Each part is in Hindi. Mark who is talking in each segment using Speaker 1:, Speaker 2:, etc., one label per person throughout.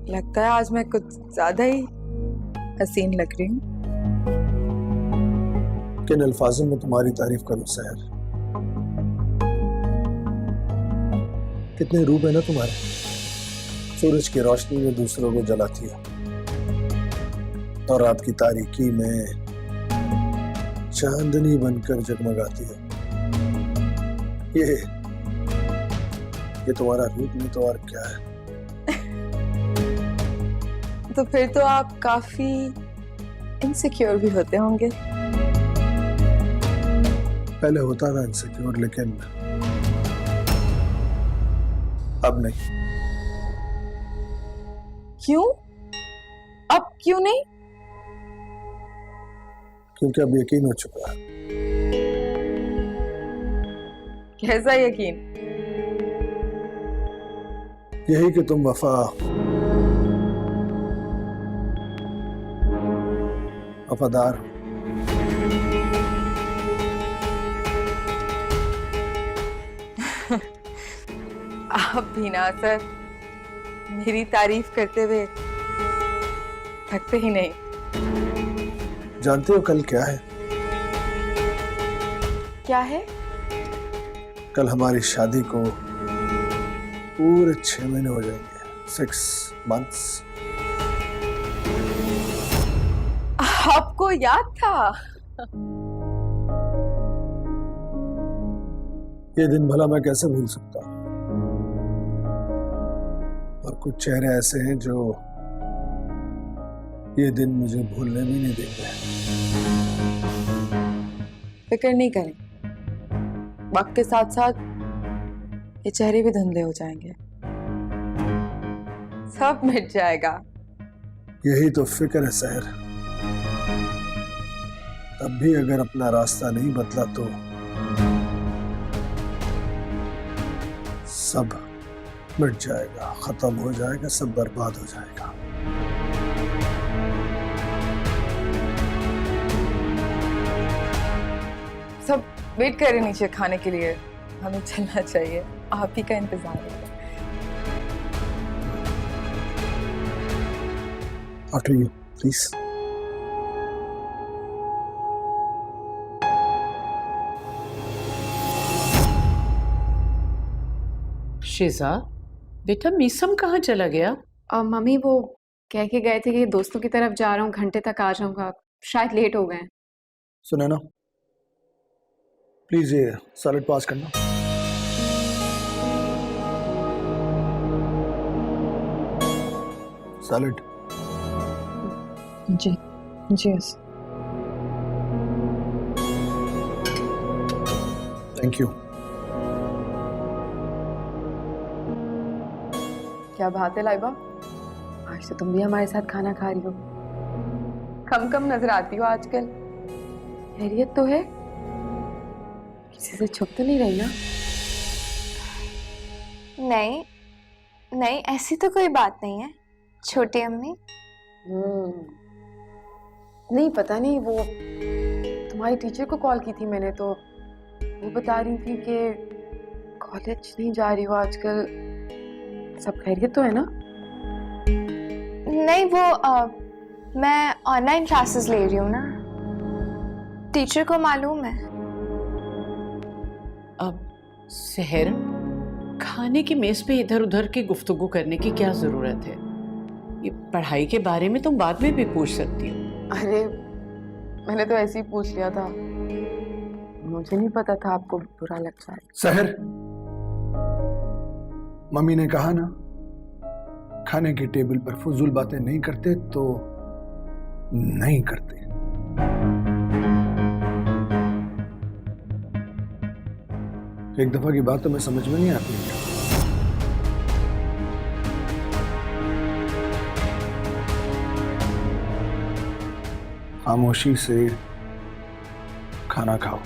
Speaker 1: लगता है आज मैं कुछ ज्यादा ही हसीन लग रही हूँ।
Speaker 2: किन अल्फाजों में तुम्हारी तारीफ करूं सहर? कितने रूप है ना तुम्हारे। सूरज की रोशनी में दूसरों को जलाती हो और रात की तारीकी में चांदनी बनकर जगमगाती हो। ये तुम्हारा रूप नहीं तो और क्या है।
Speaker 1: तो फिर तो आप काफी इनसिक्योर भी होते होंगे।
Speaker 2: पहले होता था इनसिक्योर, लेकिन अब नहीं।
Speaker 1: क्यों? अब क्यों नहीं?
Speaker 2: क्योंकि अब यकीन हो चुका है।
Speaker 1: कैसा यकीन?
Speaker 2: यही कि तुम वफादार हो।
Speaker 1: आप भी ना सर, मेरी तारीफ करते हुए थकते ही नहीं।
Speaker 2: जानते हो कल क्या है?
Speaker 1: क्या है?
Speaker 2: कल हमारी शादी को पूरे 6 महीने हो जाएंगे। 6 months।
Speaker 1: आपको याद था?
Speaker 2: ये दिन भला मैं कैसे भूल सकता हूँ। और कुछ चेहरे ऐसे हैं जो ये दिन मुझे भूलने भी नहीं देते।
Speaker 1: फिक्र नहीं करें, वक्त के साथ साथ ये चेहरे भी धुंधले हो जाएंगे, सब मिट जाएगा।
Speaker 2: यही तो फिक्र है सहर। तब भी अगर अपना रास्ता नहीं बदला तो सब मिट जाएगा, खत्म हो जाएगा, सब बर्बाद हो जाएगा।
Speaker 1: सब वेट कर रहे नीचे खाने के लिए, हमें चलना चाहिए, आप ही का इंतजार है।
Speaker 2: After you, please.
Speaker 3: शिजा, बेटा मीसम कहाँ चला गया?
Speaker 4: मम्मी वो कह के गए थे कि दोस्तों की तरफ जा रहा हूँ, घंटे तक आ जाऊंगा, शायद लेट हो गए।
Speaker 2: सुना ना, प्लीज ये सैलेड पास करना। सैलेड।
Speaker 1: जी जी यस।
Speaker 2: Thank you.
Speaker 1: क्या बात है लाइबा, आज तो तुम भी हमारे साथ खाना खा रही हो। कम कम नजर आती हो आजकल। खैरियत तो है? किसी से छुप तो नहीं रही ना?
Speaker 5: नहीं नहीं, ऐसी तो कोई बात नहीं है छोटी अम्मी।
Speaker 1: नहीं पता नहीं, वो तुम्हारी टीचर को कॉल की थी मैंने, तो वो बता रही थी कि कॉलेज नहीं जा रही हो आजकल। सब खैरियत तो है ना?
Speaker 5: नहीं वो मैं ऑनलाइन क्लासेस ले रही हूँ ना, टीचर को मालूम है।
Speaker 3: अब सहर, खाने की मेज पे इधर उधर की गुफ्तगू करने की क्या जरूरत है? ये पढ़ाई के बारे में तुम बाद में भी पूछ सकती हो।
Speaker 1: अरे मैंने तो ऐसे ही पूछ लिया था, मुझे नहीं पता था आपको बुरा लग जाए।
Speaker 2: सहर, मम्मी ने कहा ना, खाने के टेबल पर फजूल बातें नहीं करते तो नहीं करते। एक दफा की बात तो मैं समझ में नहीं आती है। खामोशी से खाना खाओ।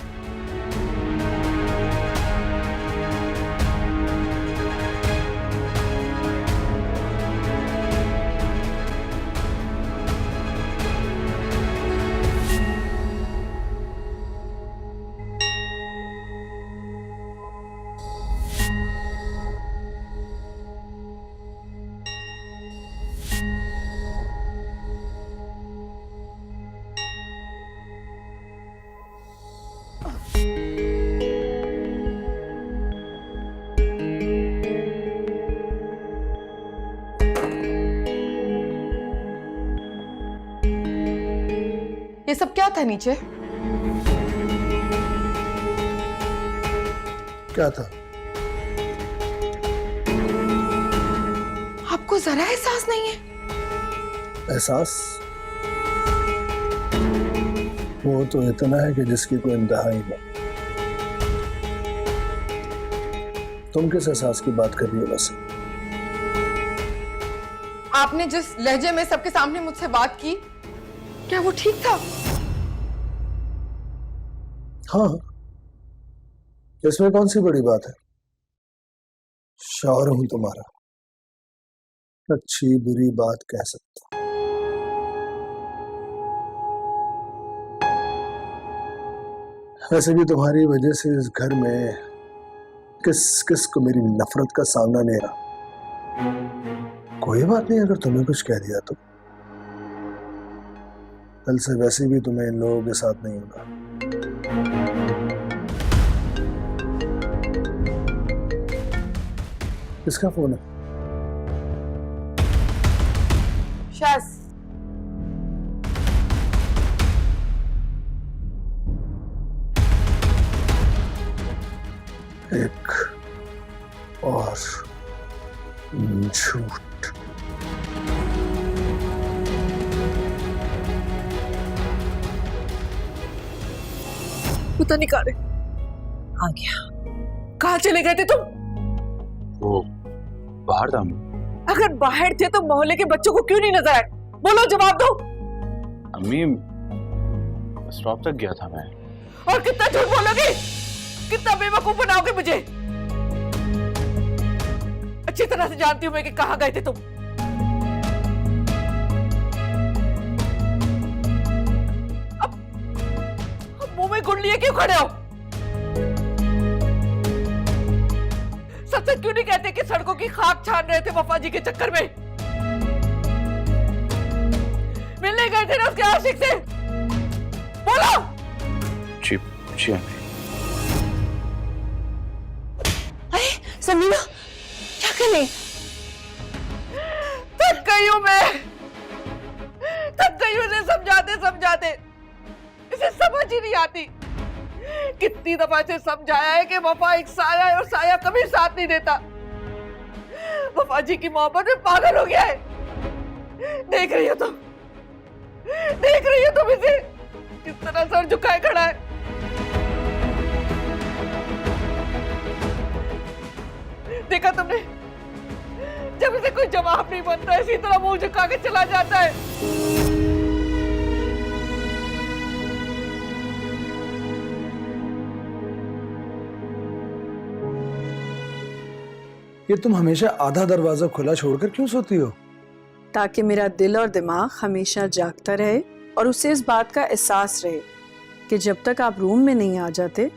Speaker 1: ये सब क्या था नीचे?
Speaker 2: क्या था?
Speaker 1: आपको जरा एहसास नहीं है?
Speaker 2: एहसास वो तो इतना है कि जिसकी कोई इंतहा ही नहीं। तुम किस एहसास की बात कर रही हो वैसे?
Speaker 1: आपने जिस लहजे में सबके सामने मुझसे बात की, क्या वो ठीक था?
Speaker 2: हाँ, इसमें कौन सी बड़ी बात है? शौहर हूं तुम्हारा, अच्छी बुरी बात कह सकता। वैसे भी तुम्हारी वजह से इस घर में किस किस को मेरी नफरत का सामना नहीं रहा। कोई बात नहीं, अगर तुम्हें कुछ कह दिया तो कल से वैसे भी तुम्हें इन लोगों के साथ नहीं होगा। किसका फोन है?
Speaker 1: शाज़,
Speaker 2: एक और झूठ।
Speaker 3: पता नहीं कहाँ आ गया। कहाँ चले गए थे तुम?
Speaker 6: वो बाहर था अम्मी।
Speaker 3: अगर बाहर थे तो मोहल्ले के बच्चों को क्यों नहीं नजर आए? बोलो, जवाब दो।
Speaker 6: अम्मी स्टॉप तक गया था मैं।
Speaker 3: और कितना झूठ बोलोगे? कितना बेवकूफ बनाओगे मुझे? अच्छी तरह से जानती हूं मैं कि कहाँ गए थे तुम। अब मुंह में गुड़ लिए क्यों खड़े हो? सच सच क्यों नहीं कहते कि सड़कों की खाक छान रहे थे वफा जी के चक्कर में? मिलने गए थे ना उसके आशिक से? बोलो।
Speaker 6: जी जी अम्मी।
Speaker 3: समीना, क्या करें? थक गई हूं मैं, थक गई हूं इसे समझाते समझाते। इसे समझ ही नहीं आती। कितनी दफा इसे समझाया है कि वफा एक साया है और साया कभी साथ नहीं देता। वफा जी की मोहब्बत में पागल हो गया है। देख रही हो तुम, देख रही हो तुम इसे किस तरह सर झुकाए खड़ा है। देखा तुमने, जब इसे कोई जवाब नहीं बनता इसी तरह मुंह झुका के चला जाता है।
Speaker 2: ये तुम हमेशा आधा दरवाजा खुला छोड़कर क्यों सोती हो?
Speaker 7: ताकि मेरा दिल और दिमाग हमेशा जागता रहे और उसे इस बात का एहसास रहे कि जब तक आप रूम में नहीं आ जाते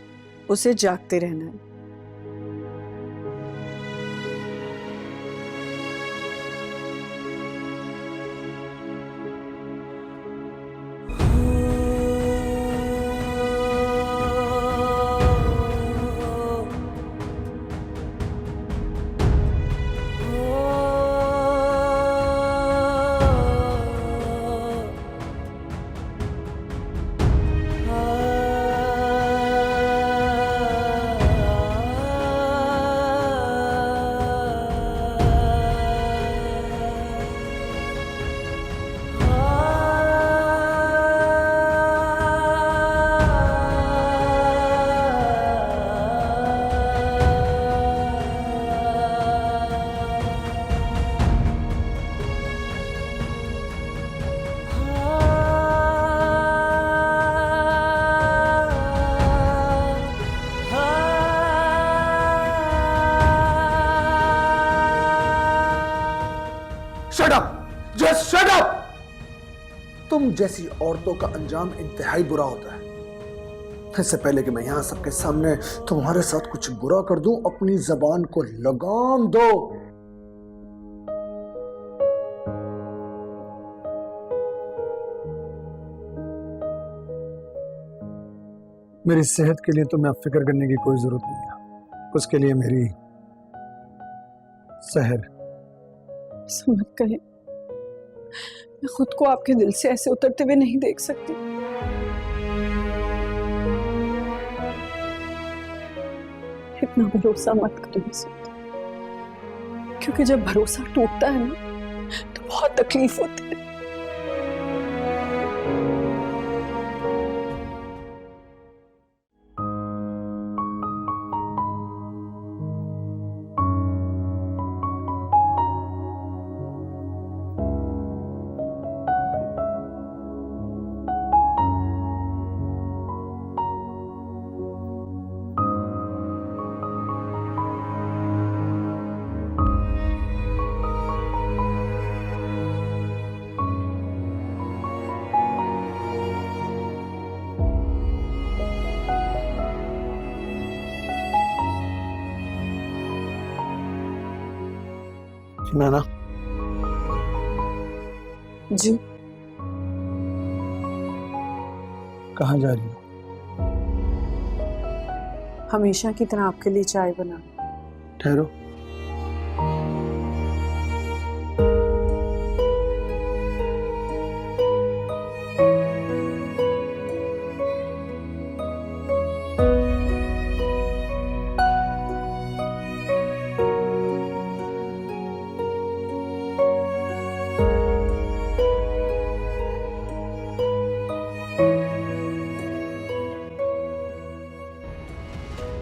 Speaker 7: उसे जागते रहना है।
Speaker 2: Shut up! Just shut up! तुम जैसी औरतों का अंजाम इंतहाई बुरा होता है। इससे पहले कि मैं यहां सबके सामने तुम्हारे साथ कुछ बुरा कर दूं, अपनी जबान को लगाम दो। मेरी सेहत के लिए तुम्हें अब फिक्र करने की कोई जरूरत नहीं है। उसके लिए मेरी सहर।
Speaker 7: समझ गए, मैं खुद को आपके दिल से ऐसे उतरते हुए नहीं देख सकती। इतना भरोसा मत करो मुझसे, क्योंकि जब भरोसा टूटता है ना तो बहुत तकलीफ होती है।
Speaker 2: नैना,
Speaker 7: जी
Speaker 2: कहाँ जा रही हो?
Speaker 7: हमेशा की तरह आपके लिए चाय बना।
Speaker 2: ठहरो।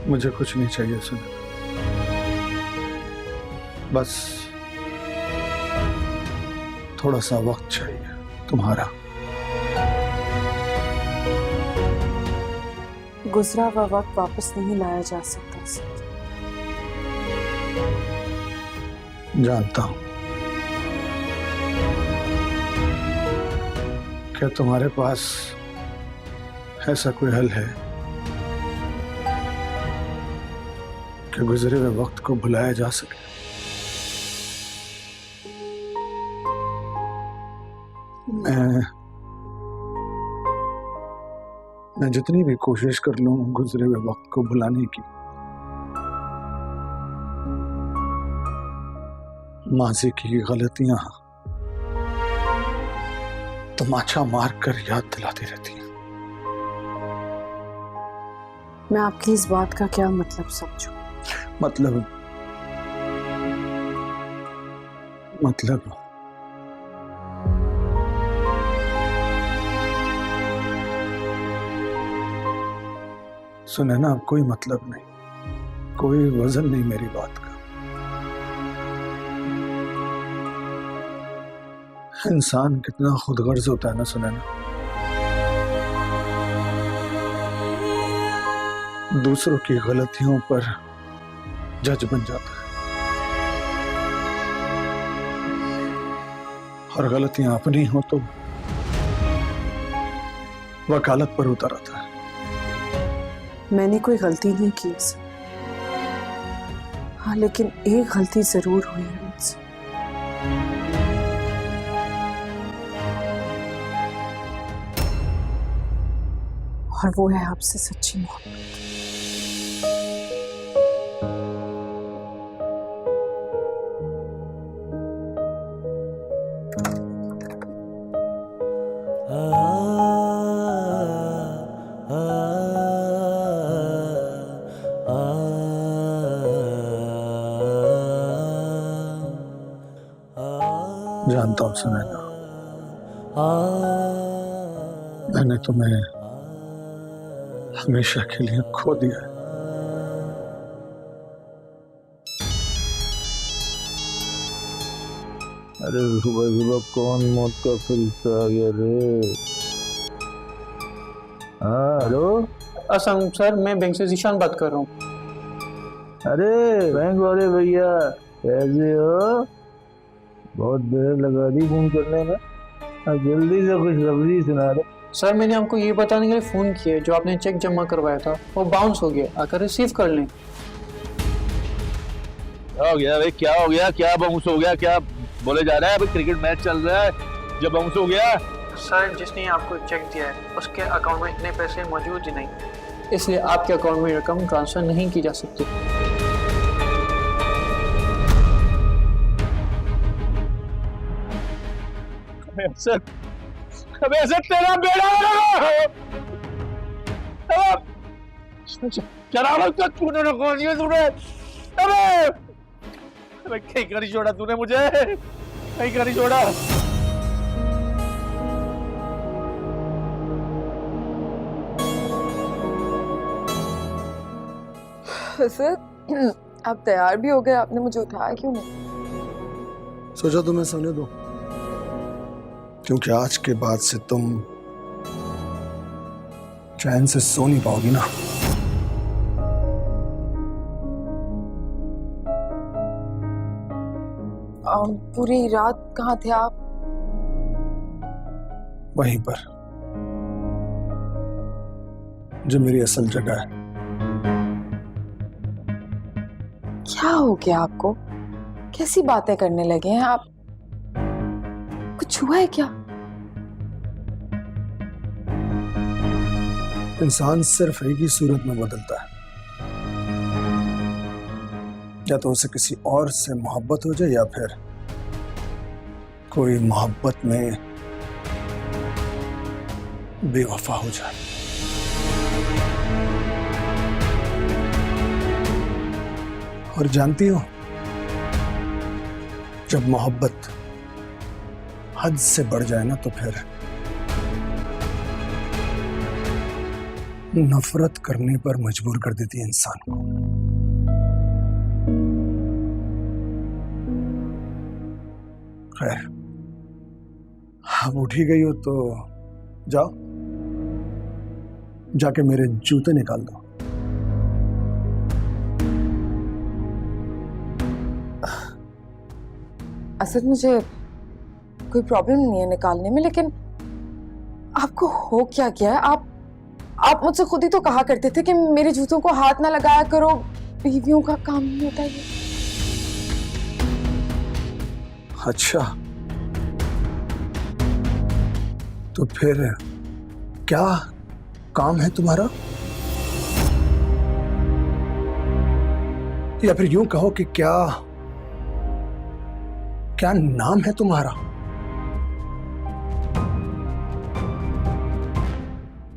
Speaker 2: मुझे कुछ नहीं चाहिए सुना, बस थोड़ा सा वक्त चाहिए तुम्हारा।
Speaker 7: गुजरा हुआ वक्त वापस नहीं लाया जा सकता सर।
Speaker 2: जानता हूं। क्या तुम्हारे पास ऐसा कोई हल है कि गुजरे हुए वक्त को भुलाया जा सके? मैं जितनी भी कोशिश कर लूं गुजरे हुए वक्त को भुलाने की, माजी की गलतियां तमाचा मार कर याद दिलाती रहती हैं।
Speaker 7: मैं आपकी इस बात का क्या मतलब समझूं?
Speaker 2: मतलब सुने ना, अब कोई मतलब नहीं, कोई वजन नहीं मेरी बात का। इंसान कितना खुदगर्ज होता है ना, सुने ना, दूसरों की गलतियों पर जज बन जाता है और गलतियां अपनी हो तो वकालत पर उतर आता है।
Speaker 7: मैंने कोई गलती नहीं की सर। हाँ, लेकिन एक गलती जरूर हुई है मुझसे। और वो है आपसे सच्ची मोहब्बत।
Speaker 2: जानता हूं सुनैना, मैंने तुम्हें हमेशा के लिए खो दिया है।
Speaker 8: अरे सुबह सुबह कौन मौत का फरिश्ता आ गया रे? हाँ हेलो।
Speaker 9: असलम सर, मैं बैंक से जीशान बात कर रहा हूँ।
Speaker 8: अरे बैंक वाले भैया कैसे हो? बहुत देर लगा दी फोन करने में। जल्दी से कुछ खबरी सुना दो।
Speaker 9: सर मैंने आपको ये बताने के लिए फ़ोन किया है, जो आपने चेक जमा करवाया था वो बाउंस हो गया, आकर रिसीव कर लें।
Speaker 8: क्या हो गया भाई, क्या हो गया? क्या बाउंस हो गया? क्या बोले जा रहा है? अभी क्रिकेट मैच चल रहा है, जब बाउंस हो गया?
Speaker 9: सर जिसने आपको चेक दिया है उसके अकाउंट में इतने पैसे मौजूद ही नहीं, इसलिए आपके अकाउंट में रकम ट्रांसफ़र नहीं की जा सकती।
Speaker 8: तेरा बेड़ा चरावल का तूने रखवा दिया तूने। अरे कहीं का नहीं छोड़ा तूने मुझे, कहीं का नहीं छोड़ा।
Speaker 1: सर आप तैयार भी हो गए, आपने मुझे उठाया क्यों नहीं?
Speaker 2: सोचा तुम्हें सोने दो, क्योंकि आज के बाद से तुम चैन से सो नहीं पाओगी ना।
Speaker 1: पूरी रात कहाँ थे आप?
Speaker 2: वहीं पर जो मेरी असल जगह है।
Speaker 1: क्या हो गया आपको? कैसी बातें करने लगे हैं आप? कुछ हुआ है क्या?
Speaker 2: इंसान सिर्फ एक ही सूरत में बदलता है, या तो उसे किसी और से मोहब्बत हो जाए या फिर कोई मोहब्बत में बेवफा हो जाए। और जानती हो, जब मोहब्बत हद से बढ़ जाए ना तो फिर नफरत करने पर मजबूर कर देती है इंसान को। खैर, अब उठ ही गई हो तो जाओ, जाके मेरे जूते निकाल दो।
Speaker 1: असद मुझे कोई प्रॉब्लम नहीं है निकालने में, लेकिन आपको हो क्या गया है? आप मुझसे खुद ही तो कहा करते थे कि मेरे जूतों को हाथ ना लगाया करो, बीवियों का काम नहीं होता ये।
Speaker 2: अच्छा, तो फिर क्या काम है तुम्हारा? या फिर यूं कहो कि क्या नाम है तुम्हारा?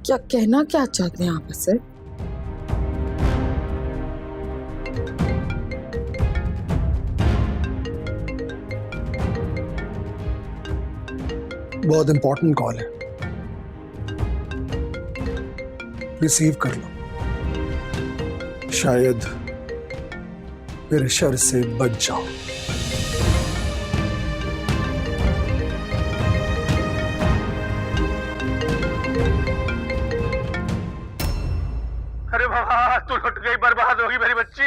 Speaker 1: क्या कहना क्या चाहते हैं आप असद?
Speaker 2: बहुत इंपॉर्टेंट कॉल है, रिसीव कर लो, शायद मेरे शर से बच जाओ।
Speaker 8: अरे बाबा, तू लुट गई, बर्बाद होगी मेरी बच्ची।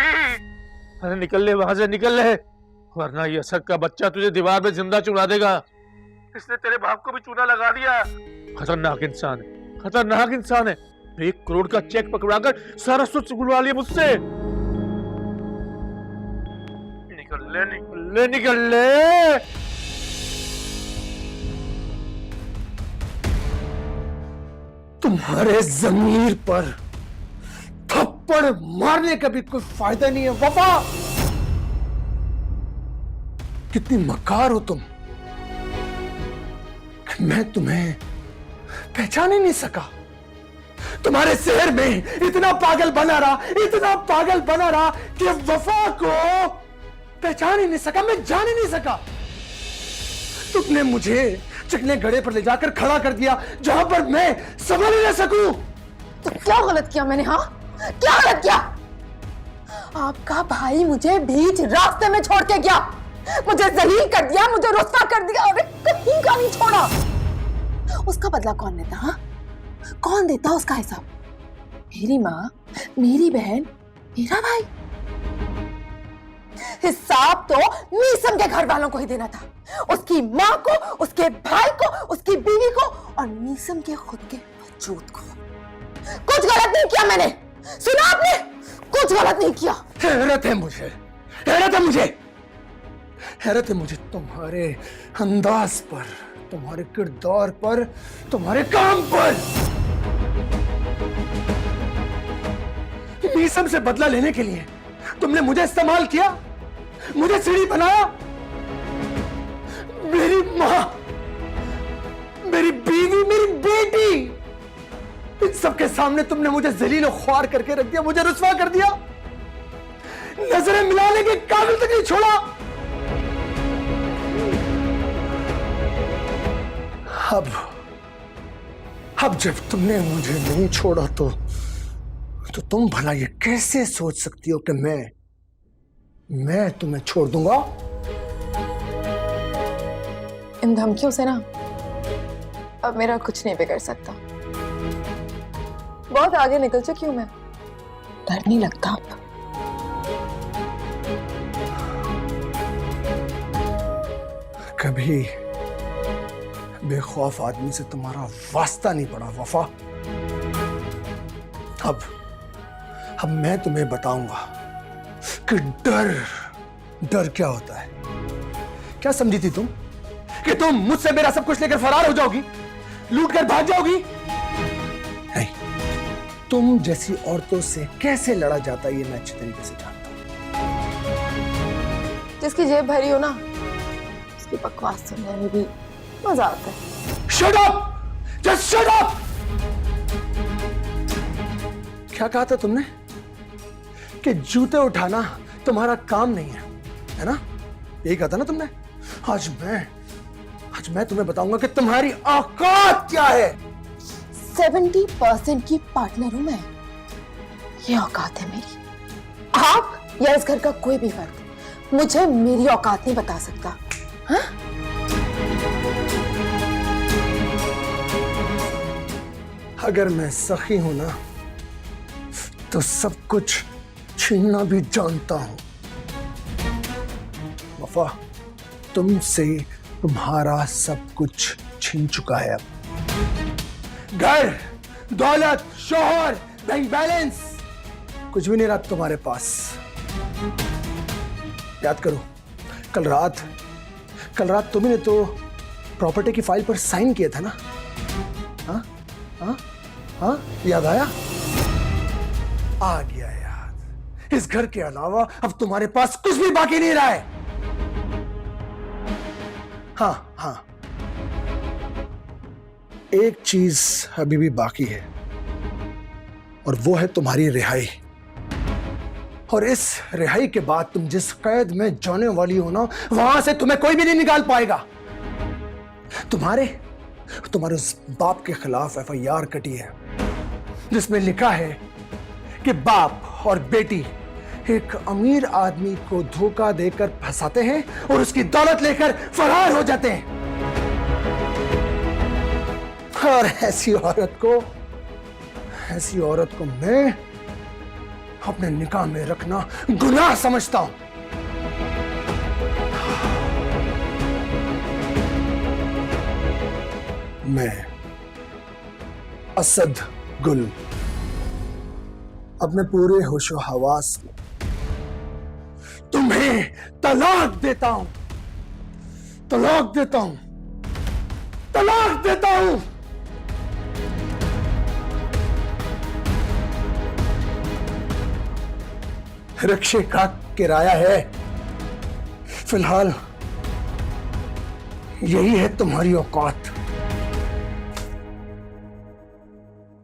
Speaker 8: अरे निकल ले वहां से, निकल ले, वरना ये असद का बच्चा तुझे दीवार में जिंदा चुना देगा। इसने तेरे बाप को भी चूना लगा दिया। खतरनाक इंसान है, खतरनाक इंसान है। 1 करोड़ का चेक पकड़ाकर सारा सुच बुलवा लिया मुझसे। निकल ले, निकल ले, निकल ले।
Speaker 2: तुम्हारे जमीर पर थप्पड़ मारने का भी कोई फायदा नहीं है वफा। कितनी मकार हो तुम, मैं तुम्हें पहचान ही नहीं सका। तुम्हारे शहर में इतना पागल बना रहा, इतना पागल बना रहा कि वफा को पहचान ही नहीं सका, मैं जान ही नहीं सका। तुमने मुझे चिकने गड़े पर ले जाकर खड़ा कर दिया जहां पर मैं संभल ही ना सकूं।
Speaker 1: तो क्या गलत किया मैंने? हाँ, क्या गलत किया? आपका भाई मुझे बीच रास्ते में छोड़ के गया, मुझे जलील कर दिया, मुझे रुस्वा कर दिया और कहीं का नहीं छोड़ा। उसका बदला कौन लेता? हाँ, कौन देता उसका हिसाब? मेरी माँ, मेरी बहन, मेरा भाई। हिसाब तो मीसम के घर वालों को ही देना था, उसकी माँ को, उसके भाई को, उसकी बीवी को और मीसम के खुद के वजूद को। कुछ गलत नहीं किया मैंने, सुना आपने? कुछ गलत नहीं किया।
Speaker 2: हैरत है मुझे, हैरत है मुझे, हैरत है मुझे तुम्हारे अंदाज पर, तुम्हारे किरदार पर, तुम्हारे काम पर। मीसम से बदला लेने के लिए तुमने मुझे इस्तेमाल किया, मुझे सीढ़ी बनाया। मेरी माँ, मेरी बीवी, मेरी बेटी, इन सबके सामने तुमने मुझे जलील और ख्वार करके रख दिया, मुझे रुस्वा कर दिया, नजरें मिलाने के काबिल तक नहीं छोड़ा। अब जब तुमने मुझे नहीं छोड़ा तो तुम भला ये कैसे सोच सकती हो कि मैं तुम्हें छोड़ दूंगा?
Speaker 5: इन धमकियों से ना अब मेरा कुछ नहीं बिगड़ सकता। बहुत आगे निकल चुकी हूं मैं, डर नहीं लगता अब।
Speaker 2: कभी बेखौफ आदमी से तुम्हारा वास्ता नहीं पड़ा वफा। अब मैं तुम्हें बताऊंगा कि डर क्या होता है। क्या समझी थी तुम कि तुम मुझसे मेरा सब कुछ लेकर फरार हो जाओगी, लूट कर भाग जाओगी? नहीं, तुम जैसी औरतों से कैसे लड़ा जाता है ये मैं अच्छी तरीके से जानता हूं।
Speaker 5: जिसकी जेब भरी हो ना, उसकी बकवास सुनने में भी मजा आता है।
Speaker 2: Shut up! Just shut up! क्या कहा था तुमने? कि जूते उठाना तुम्हारा काम नहीं है ना? यही कहा था ना तुमने? आज मैं तुम्हें बताऊंगा कि तुम्हारी औकात क्या है।
Speaker 5: 70% की पार्टनर हूं मैं, ये औकात है मेरी। आप या इस घर का कोई भी फर्द मुझे मेरी औकात नहीं बता सकता। हाँ?
Speaker 2: अगर मैं सखी हूं ना तो सब कुछ छीनना भी जानता हूं। वफा, तुमसे तुम्हारा सब कुछ छीन चुका है। अब घर, दौलत, शोहर, बैंक बैलेंस कुछ भी नहीं रहा तुम्हारे पास। याद करो, कल रात तुमने तो प्रॉपर्टी की फाइल पर साइन किया था ना? हाँ हाँ हाँ, याद आया? आ गया याद। इस घर के अलावा अब तुम्हारे पास कुछ भी बाकी नहीं रहा है। हाँ हाँ, एक चीज अभी भी बाकी है और वो है तुम्हारी रिहाई। और इस रिहाई के बाद तुम जिस कैद में जाने वाली हो ना, वहां से तुम्हें कोई भी नहीं निकाल पाएगा। तुम्हारे उस बाप के खिलाफ FIR कटी है जिसमें लिखा है कि बाप और बेटी एक अमीर आदमी को धोखा देकर फंसाते हैं और उसकी दौलत लेकर फरार हो जाते हैं। और ऐसी औरत को मैं अपने निकाह में रखना गुनाह समझता हूं। मैं असद गुल अपने पूरे होशो हवास में तुम्हें तलाक देता हूं। रिक्शे का किराया है, फिलहाल यही है तुम्हारी औकात।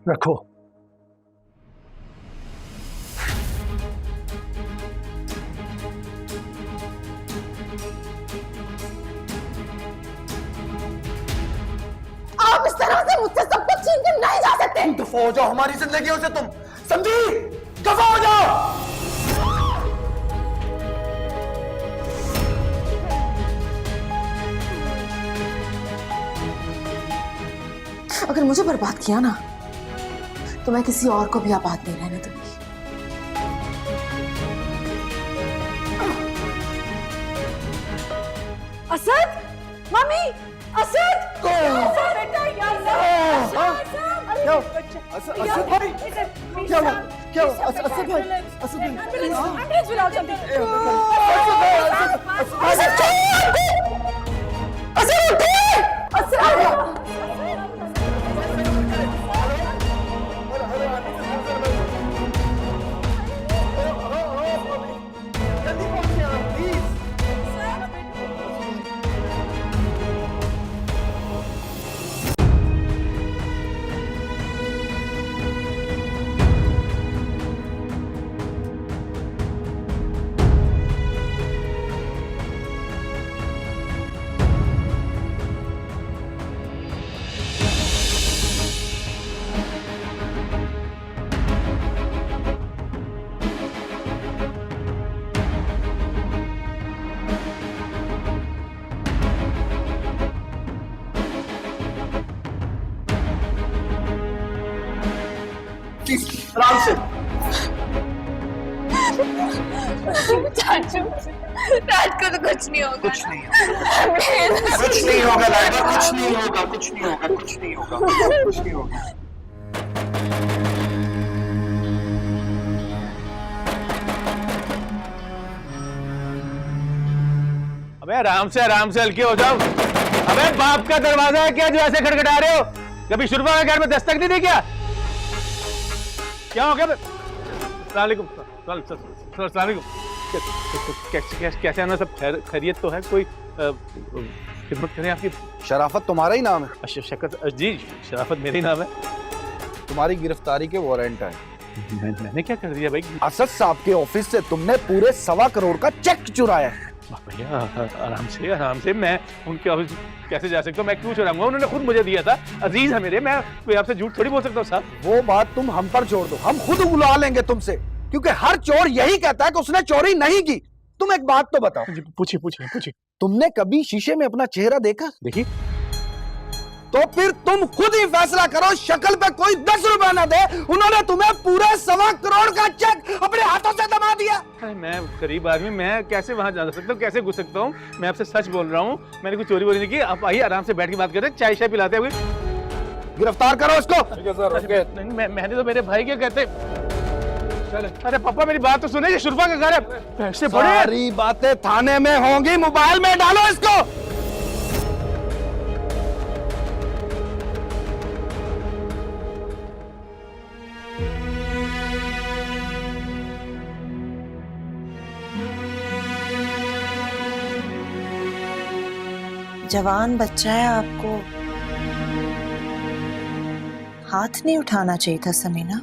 Speaker 2: रखो।
Speaker 5: आप इस तरह से मुझसे सब कुछ छीन कर नहीं जा सकते।
Speaker 2: दफा हो जाओ हमारी जिंदगियों से तुम, समझी? दफा हो जाओ।
Speaker 5: अगर मुझे बर्बाद किया ना तो मैं किसी और को भी आबाद नहीं रहने दूंगी। असद, मम्मी, असद, बेटा,
Speaker 2: असद भाई, क्या हुआ? असद भाई,
Speaker 5: एम्बुलेंस बुलाओ जल्दी।
Speaker 2: आराम से।
Speaker 5: चाचू, राज को तो कुछ नहीं होगा।
Speaker 10: कुछ नहीं होगा लाइबा, कुछ नहीं होगा, कुछ नहीं होगा, कुछ नहीं होगा, कुछ नहीं होगा।
Speaker 8: अबे आराम से हल्के हो जाओ। अबे बाप का दरवाजा है क्या जो ऐसे खटखटा रहे हो? कभी शुरुआ के घर में दस्तक नहीं दी क्या? क्या हो गया? सलामुअलैकुम। कैसे आना? सब खैरियत तो है? कोई खिदमत करें आपकी?
Speaker 10: शराफत तुम्हारा ही नाम है?
Speaker 8: जी शराफत मेरा ही नाम है।
Speaker 10: तुम्हारी गिरफ्तारी के वारंट है।
Speaker 8: मैंने क्या कर दिया भाई?
Speaker 10: असद साहब के ऑफिस से तुमने पूरे 1.25 करोड़ का चेक चुराया है।
Speaker 8: भैया आराम से मैं उनके ऑफिस कैसे जा सकता हूँ? मैं क्यों चुराऊंगा? उन्होंने खुद मुझे दिया था, अजीज है मेरे। मैं कोई आपसे झूठ थोड़ी बोल सकता हूँ साहब।
Speaker 10: वो बात तुम हम पर छोड़ दो, हम खुद बुला लेंगे तुमसे, क्योंकि हर चोर यही कहता है कि उसने चोरी नहीं की। तुम एक बात तो बताओ।
Speaker 8: पूछिए।
Speaker 10: तुमने कभी शीशे में अपना चेहरा देखा?
Speaker 8: देखिए।
Speaker 10: तो फिर तुम खुद ही फैसला करो। शक्ल पे कोई 10 रुपए ना दे, उन्होंने तुम्हें पूरे 1.25 करोड़ का चेक अपने हाथों से दबा दिया।
Speaker 8: अरे मैं गरीब आदमी, मैं कैसे वहां जा सकता हूँ? कैसे घुस सकता हूँ? मैं आपसे सच बोल रहा हूँ, मैंने कोई चोरी वोरी नहीं की। आप आइए आराम से बैठ के बात करते हैं, चाय पिलाते हैं।
Speaker 10: गिरफ्तार करो उसको।
Speaker 8: मैंने तो मेरे भाई क्या कहते। अरे पापा मेरी बात तो सुने, शुरफा का घर है, पैसे बड़े।
Speaker 10: सारी बातें थाने में होंगी, मोबाइल में डालो इसको।
Speaker 11: जवान बच्चा है, आपको हाथ नहीं उठाना चाहिए था समीना।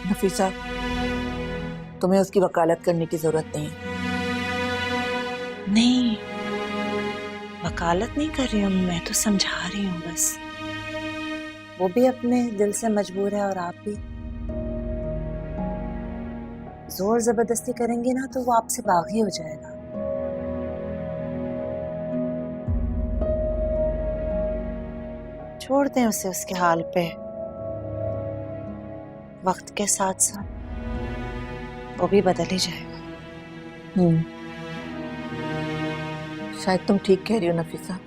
Speaker 3: नफीसा, तुम्हें उसकी वकालत करने की जरूरत नहीं है।
Speaker 11: नहीं, वकालत नहीं कर रही हूँ, मैं तो समझा रही हूँ बस। वो भी अपने दिल से मजबूर है और आप भी। जोर जबरदस्ती करेंगे ना तो वो आपसे बागी हो जाएगा। छोड़ दें उसे उसके हाल पे। वक्त के साथ साथ वो भी बदल ही जाएगा।
Speaker 3: शायद तुम ठीक कह रही हो नफीसा।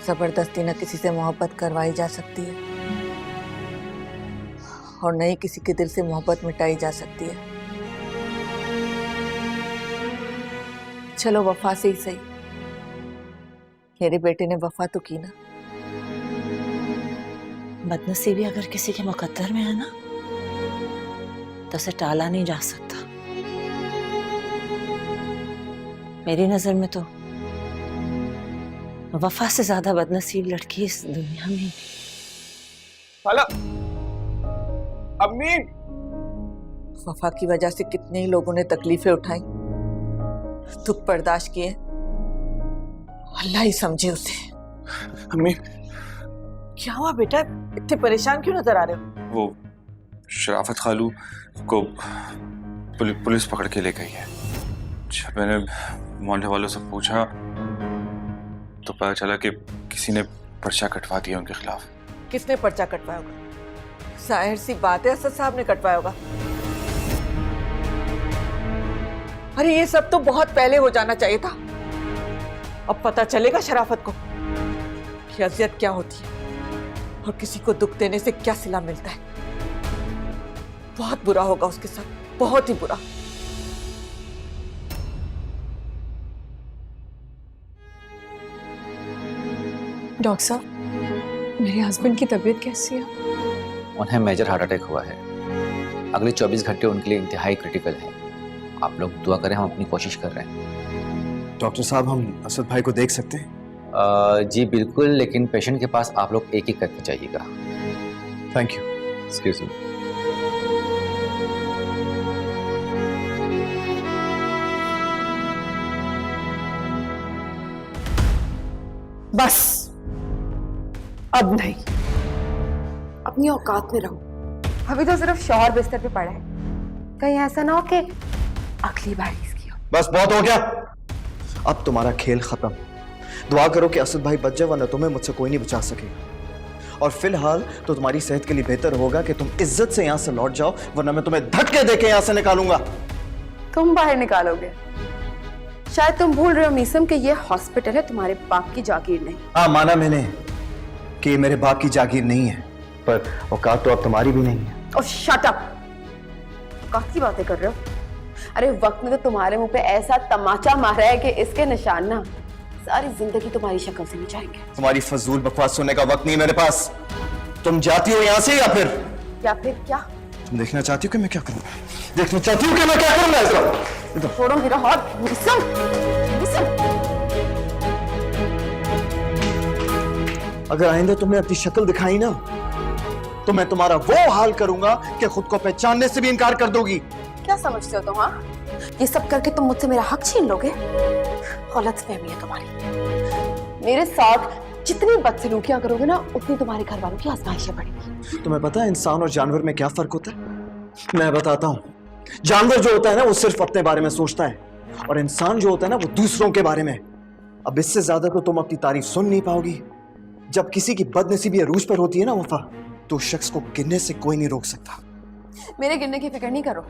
Speaker 3: जबरदस्ती न किसी से मोहब्बत करवाई जा सकती है और न ही किसी के दिल से मोहब्बत मिटाई जा सकती है। चलो वफा से ही सही, मेरे बेटे ने वफा तो की ना।
Speaker 11: बदनसीबी अगर किसी के मुकद्दर में है ना तो उसे टाला नहीं जा सकता। मेरी नजर में तो वफा से ज्यादा बदनसीब लड़की इस दुनिया में।
Speaker 10: खाला, अम्मी।
Speaker 3: वफा की वजह से कितने ही लोगों ने तकलीफें उठाई, दुख बर्दाश्त किए। अल्लाह ही समझे उसे।
Speaker 10: अम्मी,
Speaker 3: क्या हुआ बेटा? इतने परेशान क्यों नजर आ रहे हो?
Speaker 6: वो शराफत खालू को पुलिस पकड़ के ले गई है। जब मैंने मोहल्ले वालों से पूछा तो पता चला कि किसी ने पर्चा कटवा दिया उनके खिलाफ।
Speaker 3: किसने पर्चा कटवाया होगा? जाहिर सी बात है असद साहब ने कटवाया होगा। अरे ये सब तो बहुत पहले हो जाना चाहिए था। अब पता चलेगा शराफत को कि अजियत क्या होती है और किसी को दुख देने से क्या सिला मिलता है। बहुत बुरा होगा उसके साथ, बहुत ही बुरा।
Speaker 4: डॉक्टर साहब, मेरे हस्बैंड की तबीयत कैसी है?
Speaker 12: उन्हें मेजर हार्ट अटैक हुआ है। अगले 24 घंटे उनके लिए इंतहाई क्रिटिकल है। आप लोग दुआ करें, हम अपनी कोशिश कर रहे हैं।
Speaker 10: डॉक्टर साहब, हम असद भाई को देख सकते हैं?
Speaker 12: जी बिल्कुल, लेकिन पेशेंट के पास आप लोग एक एक करके जाइएगा।
Speaker 10: Thank you.
Speaker 12: Excuse me.
Speaker 3: बस अब नहीं,
Speaker 5: अपनी औकात में रहो।
Speaker 1: अभी तो सिर्फ शौहर बिस्तर पे पड़ा है, कहीं ऐसा ना हो कि अगली बार इसकी हो।
Speaker 10: बस बहुत हो गया, अब तुम्हारा खेल खत्म। दुआ करो कि असद भाई बच जाए, वरना तुम्हें मुझसे कोई नहीं बचा सकेगा। और फिलहाल तो तुम्हारी सेहत के लिए बेहतर होगा कि तुम इज्जत से यहां से लौट जाओ, वरना मैं तुम्हें धक्के देके यहां से निकालूंगा।
Speaker 1: तुम बाहर निकालोगे? शायद तुम भूल रहे हो मीसम कि ये हॉस्पिटल है, तुम्हारे बाप की जागीर नहीं।
Speaker 10: हाँ, माना मैंने कि ये मेरे बाप की जागीर नहीं है, पर औकात तो अब तुम्हारी भी नहीं है।
Speaker 1: और शट अप! काफी बातें कर रहे हो। अरे वक्त ने तो तुम्हारे मुंह पे ऐसा तमाचा मारा है कि इसके निशान ना सारी जिंदगी तुम्हारी शक्ल से नहीं जाएंगे।
Speaker 10: तुम्हारी फजूल बकवास सुनने का वक्त नहीं है मेरे पास। तुम जाती हो यहाँ से या फिर
Speaker 1: क्या?
Speaker 10: तुम देखना चाहती हो कि मैं क्या करूंगा? देखना चाहती हो कि मैं क्या करूंगा? इसका
Speaker 1: छोड़ो मेरा हाथ। मीसम!
Speaker 10: अगर आइंदा तुमने अपनी शक्ल दिखाई ना, तो मैं तुम्हारा वो हाल करूंगा कि खुद को पहचानने से भी इनकार कर दोगी।
Speaker 1: क्या समझते हो तुम? हाँ, ये सब करके तुम मुझसे मेरा हक छीन लोगे? गलतफहमी है तुम्हारी। मेरे साथ जितनी बदसलूकियां करोगे ना, उतनी तुम्हारे घर वालों की आजमाइशें बढ़ेंगी।
Speaker 10: तुम्हें पता है इंसान और जानवर में क्या फर्क होता है? मैं बताता हूँ। जानवर जो होता है ना, वो सिर्फ अपने बारे में सोचता है, और इंसान जो होता है ना, वो दूसरों के बारे में। अब इससे ज्यादा तो तुम अपनी तारीफ सुन नहीं पाओगी। जब किसी की बदनसीबी अरूज पर होती है ना वफा, तो उस शख्स को गिरने से कोई नहीं रोक सकता।
Speaker 1: मेरे गिरने की फिक्र नहीं करो,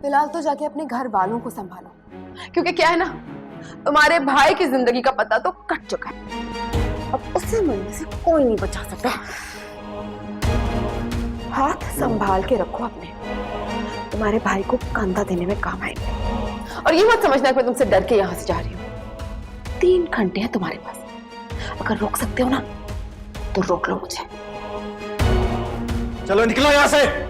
Speaker 1: फिलहाल तो जाके अपने घर वालों को संभालो, क्योंकि क्या है ना, तुम्हारे भाई की जिंदगी का पता तो कट चुका है। अब उसे मरने से कोई नहीं बचा सकता। हाथ संभाल के रखो अपने, तुम्हारे भाई को कंधा देने में काम आएंगे। और ये मत समझना कि मैं तुमसे डर के यहां से जा रही हूँ। 3 घंटे हैं तुम्हारे पास, अगर रोक सकते हो ना तो रोक लो मुझे।
Speaker 10: चलो निकलो यहां से।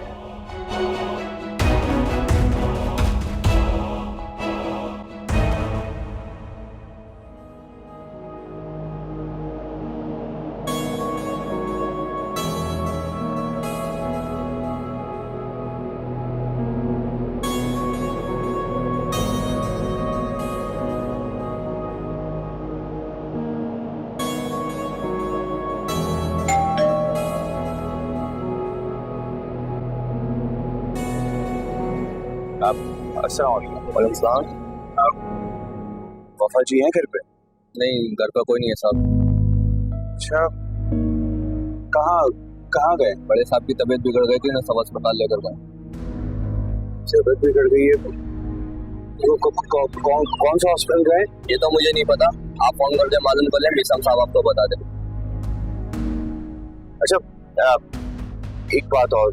Speaker 6: अस्सलाम। वफा जी हैं घर पे?
Speaker 12: नहीं, घर का कोई नहीं है साहब।
Speaker 6: अच्छा, कहाँ गए?
Speaker 12: बड़े साहब की तबीयत बिगड़ गई थी ना, सब अस्पताल लेकर गए।
Speaker 6: तबीयत बिगड़ गई है? कौन सा हॉस्पिटल गए?
Speaker 12: ये तो मुझे नहीं पता, आप फोन कर दे, मालूम कर ले, मीसम साहब आपको बता दे।
Speaker 6: अच्छा, एक बात और,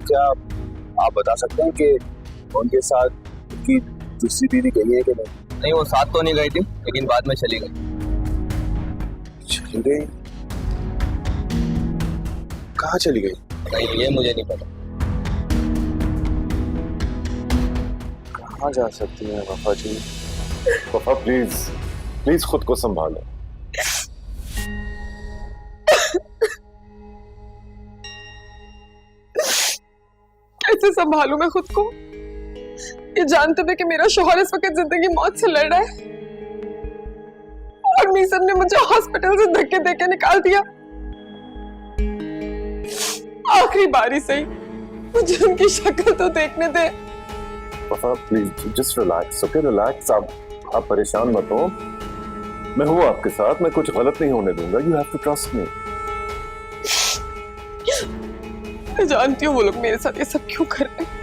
Speaker 6: क्या आप बता सकते हैं कि उनके साथ की दूसरी बीवी गई है कि नहीं?
Speaker 12: नहीं, वो साथ तो नहीं गई थी, लेकिन बाद में चली गई।
Speaker 6: चली गई? कहाँ चली गई?
Speaker 12: नहीं, ये मुझे नहीं पता।
Speaker 6: कहाँ जा सकती हैं वफा जी? वफा प्लीज खुद को संभालो।
Speaker 1: कैसे संभालूं मैं खुद को, ये जानते हुए कि मेरा शौहर इस वक्त जिंदगी मौत से लड़ रहा है, और मीसम ने मुझे हॉस्पिटल से धक्के देके निकाल दिया। आखिरी बारी सही मुझे उनकी शक्ल तो देखने दे।
Speaker 6: वफा please just relax, okay? Relax. आप परेशान मत हो, मैं हूँ आपके साथ, मैं कुछ गलत नहीं होने दूंगा। You have to trust me.
Speaker 1: मैं जानती हूँ वो लोग मेरे साथ ये सब क्यों कर रहे हैं।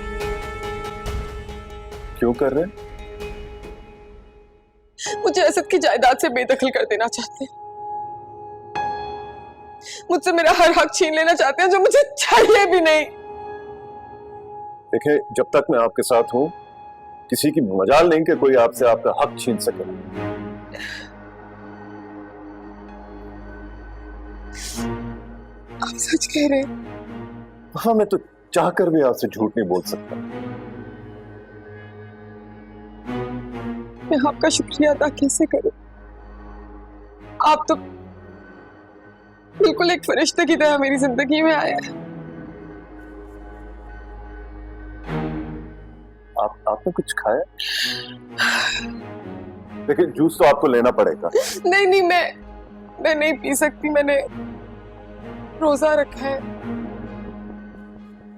Speaker 6: क्यों कर रहे हैं?
Speaker 1: मुझे असद की जायदाद से बेदखल कर देना चाहते हैं, मुझसे मेरा हर हक छीन लेना चाहते हैं जो मुझे चाहिए भी नहीं।
Speaker 6: देखिए, जब तक मैं आपके साथ हूँ, किसी की मजाल नहीं कि कोई आपसे आपका हक छीन सके।
Speaker 1: आप सच कह रहे हैं?
Speaker 6: हाँ, मैं तो चाहकर भी आपसे झूठ नहीं बोल सकता।
Speaker 1: मैं आपका शुक्रिया अदा कैसे करूं? आप तो बिल्कुल एक फरिश्ते की तरह मेरी जिंदगी में आए हैं।
Speaker 6: आपने कुछ खाया? देखिए, जूस तो आपको लेना पड़ेगा।
Speaker 1: नहीं, मैं नहीं पी सकती, मैंने रोजा रखा है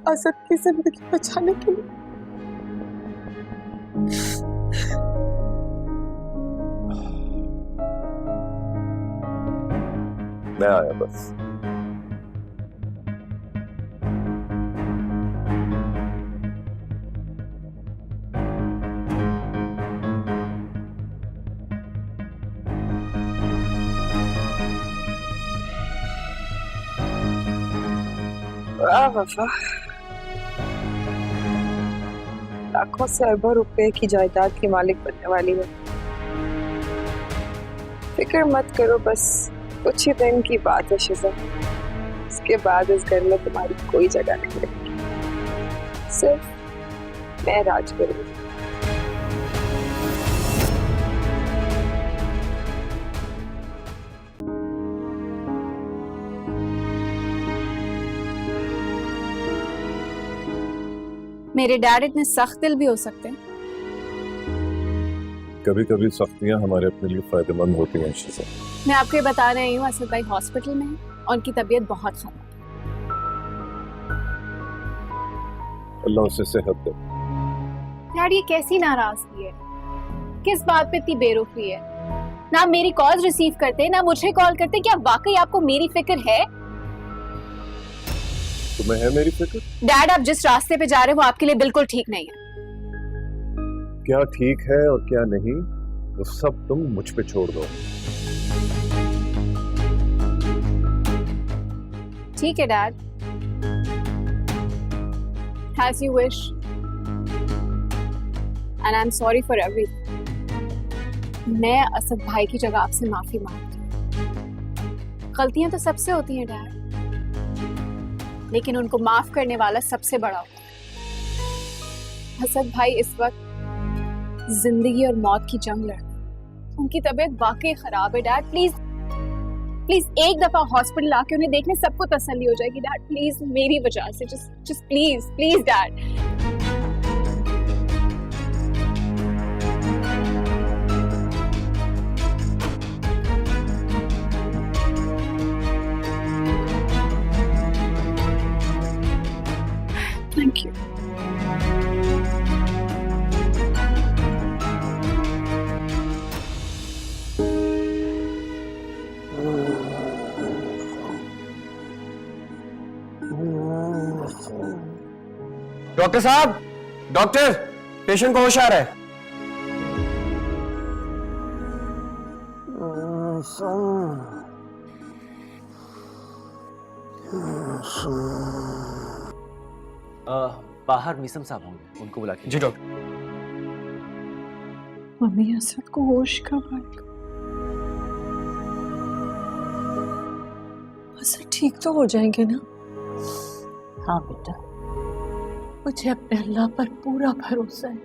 Speaker 1: असद की जिंदगी बचाने के लिए।
Speaker 8: मैं आया बस।
Speaker 3: वाह वफा, लाखों से अरबों रुपए की जायदाद की मालिक बनने वाली है। फिक्र मत करो, बस कुछ ही दिन की बात है शिजा। इसके बाद इस घर में तुम्हारी कोई जगह नहीं रहेगी, सिर्फ मैं राज करूंगी।
Speaker 4: मेरे डैड इतने सख्त दिल भी हो सकते हैं।
Speaker 8: कभी कभी सख्तियां हमारे अपने लिए फायदेमंद होती हैं शिजा।
Speaker 4: मैं आपको ये बताने आई हूँ, असद भाई हॉस्पिटल में है और उनकी तबीयत बहुत खराब है।
Speaker 8: अल्लाह उसे सेहत दे।
Speaker 4: डैड ये कैसी नाराजगी है, किस बात पे इतनी बेरुखी है? ना मेरी कॉल रिसीव करते, ना मुझे कॉल करते। क्या वाकई आपको मेरी फिक्र है?
Speaker 8: तुम्हें है मेरी फिक्र?
Speaker 4: डैड आप जिस रास्ते पे जा रहे हो वो आपके लिए बिल्कुल ठीक नहीं है।
Speaker 8: क्या ठीक है और क्या नहीं, वो सब तुम मुझ पे छोड़ दो।
Speaker 4: ठीक है dad, as you wish, and I'm sorry for everything. मैं असद भाई की जगह आपसे माफी मांगती हूँ। गलतियां तो सबसे होती हैं डैड, लेकिन उनको माफ करने वाला सबसे बड़ा होता है। असद भाई इस वक्त जिंदगी और मौत की जंग लड़ रहे हैं। उनकी तबीयत वाकई खराब है डैड। प्लीज प्लीज एक दफा हॉस्पिटल आके उन्हें देखने, सबको तसल्ली हो जाएगी डैड। प्लीज मेरी वजह से just please please dad. Thank you.
Speaker 10: Doctor साहब, डॉक्टर, पेशेंट को होश आ रहा है।
Speaker 12: बाहर मीसम साहब होंगे, उनको बुला के।
Speaker 10: जी डॉक्टर।
Speaker 7: मम्मी असद को होश कब आएगा? असद ठीक तो हो जाएंगे ना?
Speaker 11: हाँ बेटा,
Speaker 3: मुझे अपने अल्लाह पर पूरा भरोसा है,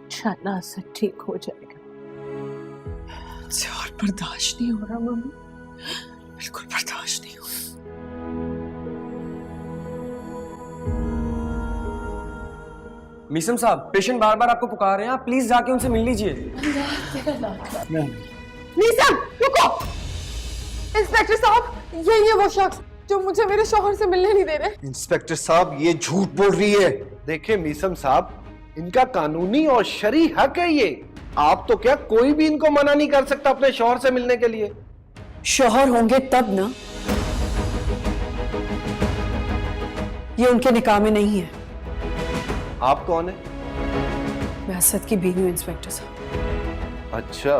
Speaker 3: इंशाअल्लाह असद ठीक हो जाएगा।
Speaker 7: मुझसे और बर्दाश्त नहीं हो रहा मम्मी, बिल्कुल बर्दाश्त नहीं हो रहा।
Speaker 10: मीसम साहब, पेशेंट बार बार आपको पुकार रहे हैं, आप प्लीज जाके उनसे मिल लीजिए।
Speaker 1: मीसम रुको। इंस्पेक्टर साहब, यही है वो शख्स जो मुझे मेरे शौहर से मिलने नहीं दे रहे।
Speaker 2: इंस्पेक्टर साहब, ये झूठ बोल रही है।
Speaker 13: देखिए मीसम साहब, इनका कानूनी और शरई हक है ये। आप तो क्या, कोई भी इनको मना नहीं कर सकता अपने शौहर से मिलने के लिए।
Speaker 7: शौहर होंगे तब ना, ये उनके निकाह में नहीं है।
Speaker 13: आप कौन है?
Speaker 7: मैं असद की बीवी हूँ इंस्पेक्टर साहब।
Speaker 13: अच्छा,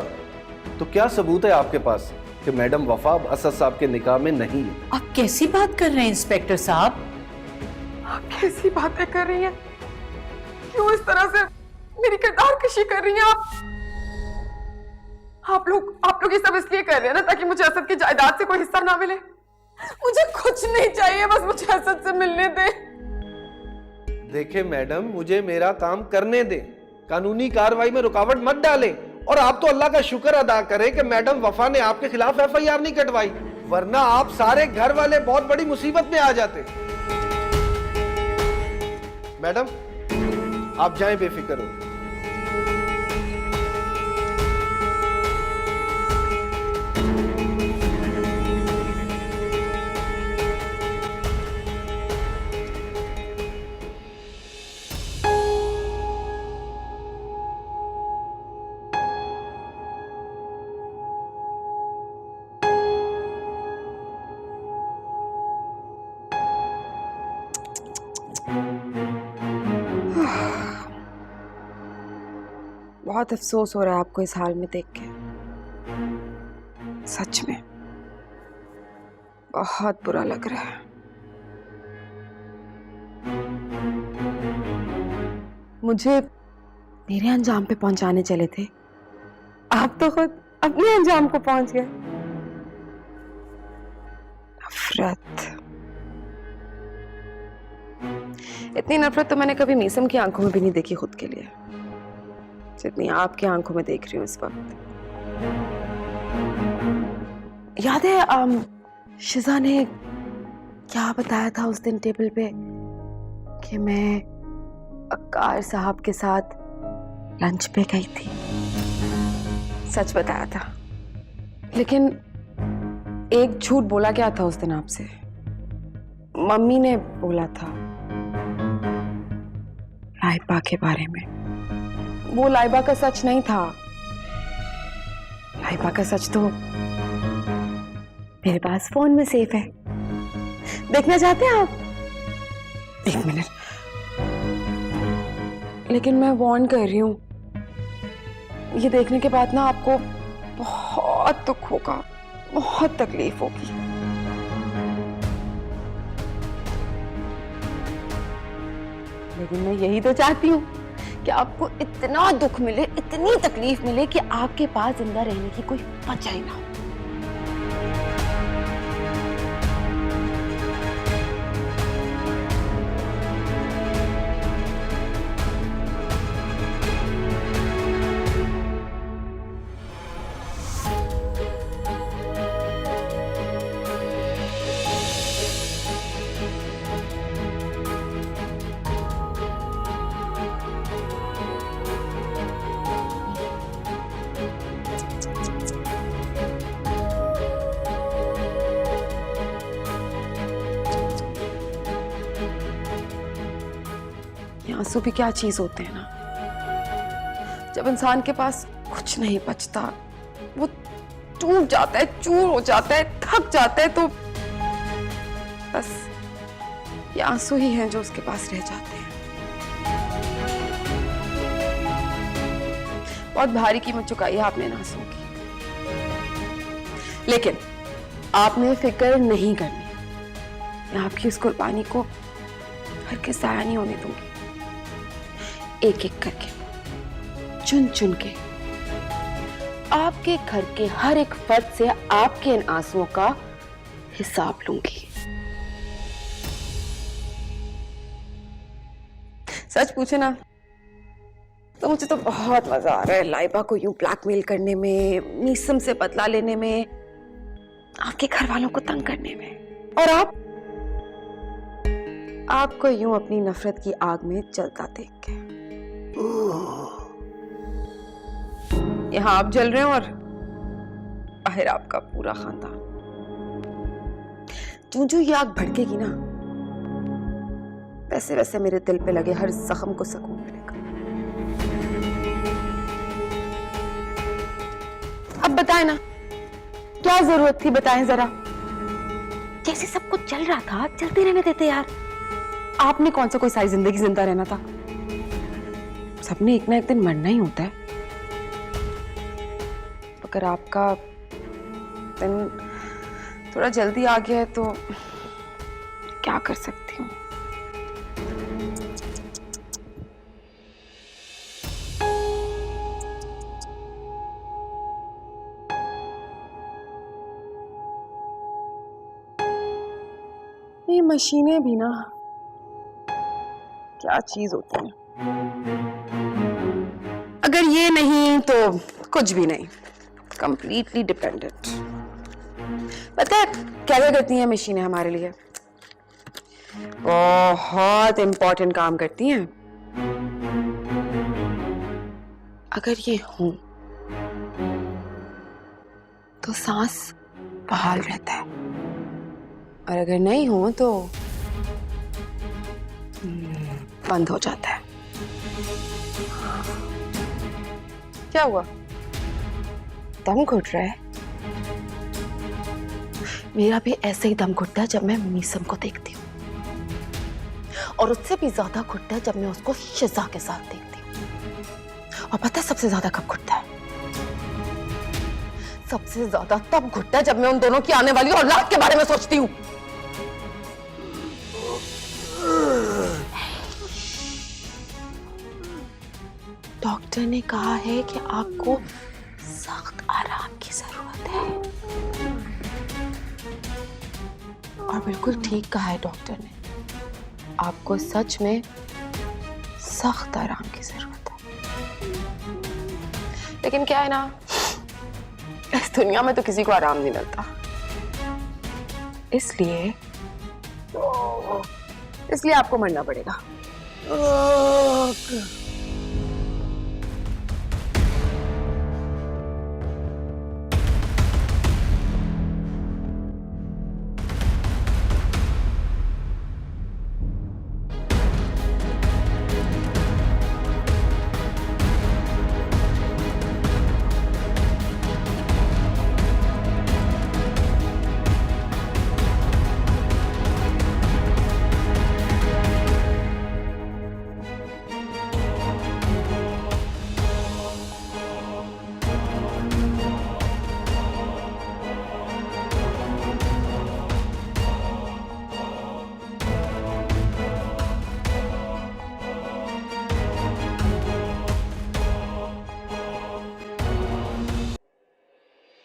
Speaker 13: तो क्या सबूत है आपके पास कि मैडम वफा अब असद साहब के निकाह में नहीं है?
Speaker 11: आप कैसी बात कर रहे हैं इंस्पेक्टर साहब?
Speaker 1: आप कैसी बातें कर रही हैं? क्यों इस तरह से मेरी किरदार कशी कर रही हैं आप लोग ये सब इसलिए कर रहे हैं ना ताकि मुझे असद की जायदाद से कोई हिस्सा ना मिले। मुझे कुछ नहीं चाहिए, बस मुझे असद से मिलने दे।
Speaker 13: देखिए मैडम, मुझे मेरा काम करने दें, कानूनी कार्रवाई में रुकावट मत डालें। और आप तो अल्लाह का शुक्र अदा करें कि मैडम वफा ने आपके खिलाफ FIR नहीं कटवाई, वरना आप सारे घर वाले बहुत बड़ी मुसीबत में आ जाते। मैडम आप जाएं बेफिक्र हो।
Speaker 1: बहुत अफसोस हो रहा है आपको इस हाल में देख के, सच में बहुत बुरा लग रहा है। मुझे मेरे अंजाम पे पहुंचाने चले थे, आप तो खुद अपने अंजाम को पहुंच गए। नफरत, इतनी नफरत तो मैंने कभी मीसम की आंखों में भी नहीं देखी खुद के लिए, जितनी आपकी आंखों में देख रही हूँ इस वक्त। याद है शिजा ने क्या बताया था उस दिन टेबल पे कि मैं अक्कार साहब के साथ लंच पे गई थी? सच बताया था, लेकिन एक झूठ बोला क्या था उस दिन आपसे? मम्मी ने बोला था लाइबा के बारे में। वो लाइबा का सच नहीं था। लाइबा का सच तो मेरे पास फोन में सेफ है। देखना चाहते हैं आप? एक मिनट, लेकिन मैं वार्न कर रही हूं, ये देखने के बाद ना आपको बहुत दुख होगा, बहुत तकलीफ होगी। लेकिन मैं यही तो चाहती हूँ कि आपको इतना दुख मिले, इतनी तकलीफ मिले कि आपके पास जिंदा रहने की कोई वजह ही ना हो। आंसू भी क्या चीज होते हैं ना, जब इंसान के पास कुछ नहीं बचता, वो टूट जाता है, चूर हो जाता है, थक जाता है, तो बस ये आंसू ही हैं जो उसके पास रह जाते हैं। बहुत भारी कीमत चुकाई है आपने इन आंसुओं की, लेकिन आपने फिक्र नहीं करनी। मैं आपकी इस कुर्बानी को हर के जाया नहीं होने दूंगी। एक एक करके, चुन चुन के, आपके घर के हर एक फर्द से आपके इन आंसुओं का हिसाब लूंगी। सच पूछे ना तो मुझे तो बहुत मजा आ रहा है लाइबा को यूं ब्लैकमेल करने में, मीसम से बदला लेने में, आपके घर वालों को तंग करने में, और आपको यूं अपनी नफरत की आग में जलता देख के। यहां आप जल रहे हो और बाहर आपका पूरा खानदान। जो ये आग भड़केगी ना, वैसे वैसे मेरे दिल पे लगे हर जख्म को सुकून मिलेगा। अब बताएं ना, क्या जरूरत थी, बताएं जरा। जैसे सब कुछ चल रहा था, चलते रहने देते यार। आपने कौन सा कोई सारी जिंदगी जिंदा रहना था? सबने एक ना एक दिन मरना ही होता है। अगर आपका दिन थोड़ा जल्दी आ गया है तो क्या कर सकती हूँ। ये मशीनें भी ना क्या चीज होती हैं। अगर ये नहीं तो कुछ भी नहीं, कंप्लीटली डिपेंडेंट। पता है क्या क्या करती हैं मशीनें हमारे लिए? बहुत इंपॉर्टेंट काम करती हैं। अगर ये हो तो सांस बहाल रहता है, और अगर नहीं हो तो बंद हो जाता है। क्या हुआ? दम घुट रहा है? मेरा भी ऐसे ही दम घुटता है जब मैं मीसम को देखती हूँ,
Speaker 5: और उससे भी ज्यादा घुटता है जब मैं उसको शिजा के साथ देखती हूँ। और पता है सबसे ज्यादा कब घुटता है? सबसे ज्यादा तब घुटता है जब मैं उन दोनों की आने वाली औलाद के बारे में सोचती हूँ। डॉक्टर ने कहा है कि आपको सख्त आराम की जरूरत है। और बिल्कुल ठीक कहा है डॉक्टर ने, आपको सच में सख्त आराम की जरूरत है। लेकिन क्या है ना, इस दुनिया में तो किसी को आराम नहीं मिलता, इसलिए आपको मरना पड़ेगा।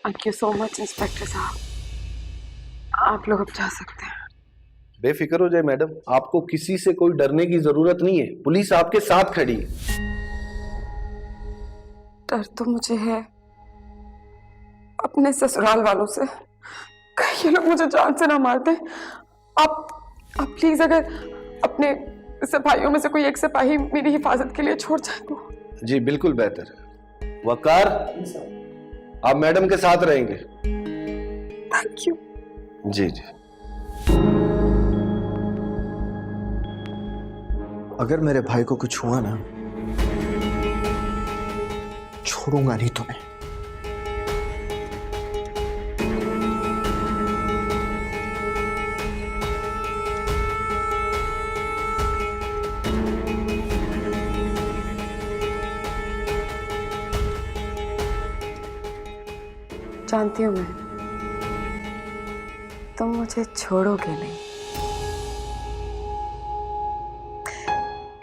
Speaker 5: Thank you so much inspector साहब, आप लोग अब जा सकते हैं।
Speaker 13: बेफिक्र हो जाए मैडम, आपको किसी से कोई डरने की जरूरत नहीं है, पुलिस आपके साथ खड़ी है।
Speaker 1: डर तो मुझे है अपने ससुराल वालों से, कहीं ये लोग मुझे जान से ना मार दें। आप प्लीज अगर अपने सिपाहियों में से कोई एक सिपाही मेरी हिफाजत के लिए छोड़ जाए तो।
Speaker 13: जी बिल्कुल बेहतर है। वकार, आप मैडम के साथ रहेंगे।
Speaker 1: Thank you.
Speaker 13: जी जी।
Speaker 10: अगर मेरे भाई को कुछ हुआ ना, छोड़ूंगा नहीं तुम्हें।
Speaker 1: जानती हूँ मैं, तुम मुझे छोड़ोगे नहीं,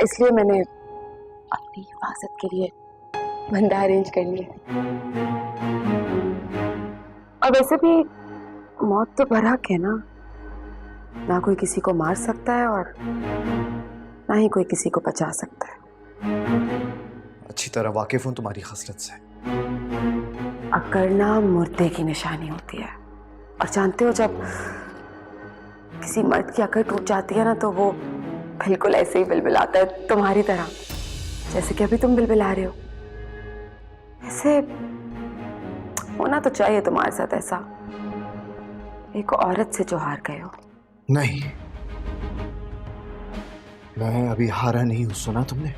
Speaker 1: इसलिए मैंने अपनी हिफाजत के लिए बंदा अरेंज कर लिया। और वैसे भी मौत तो बरहक है ना, ना कोई किसी को मार सकता है और ना ही कोई किसी को बचा सकता है।
Speaker 10: अच्छी तरह वाकिफ हूं तुम्हारी खसलत से।
Speaker 1: अकड़ना मुर्दे की निशानी होती है, और जानते हो जब किसी मर्द की अकड़ टूट जाती है ना, तो वो बिल्कुल ऐसे ही बिलबिलाता है, तुम्हारी तरह, जैसे कि अभी तुम बिलबिला रहे हो। ऐसे होना तो चाहिए तुम्हारे साथ ऐसा, एक औरत से जो हार गए हो।
Speaker 10: नहीं, मैं अभी हारा नहीं हूं, सुना तुमने?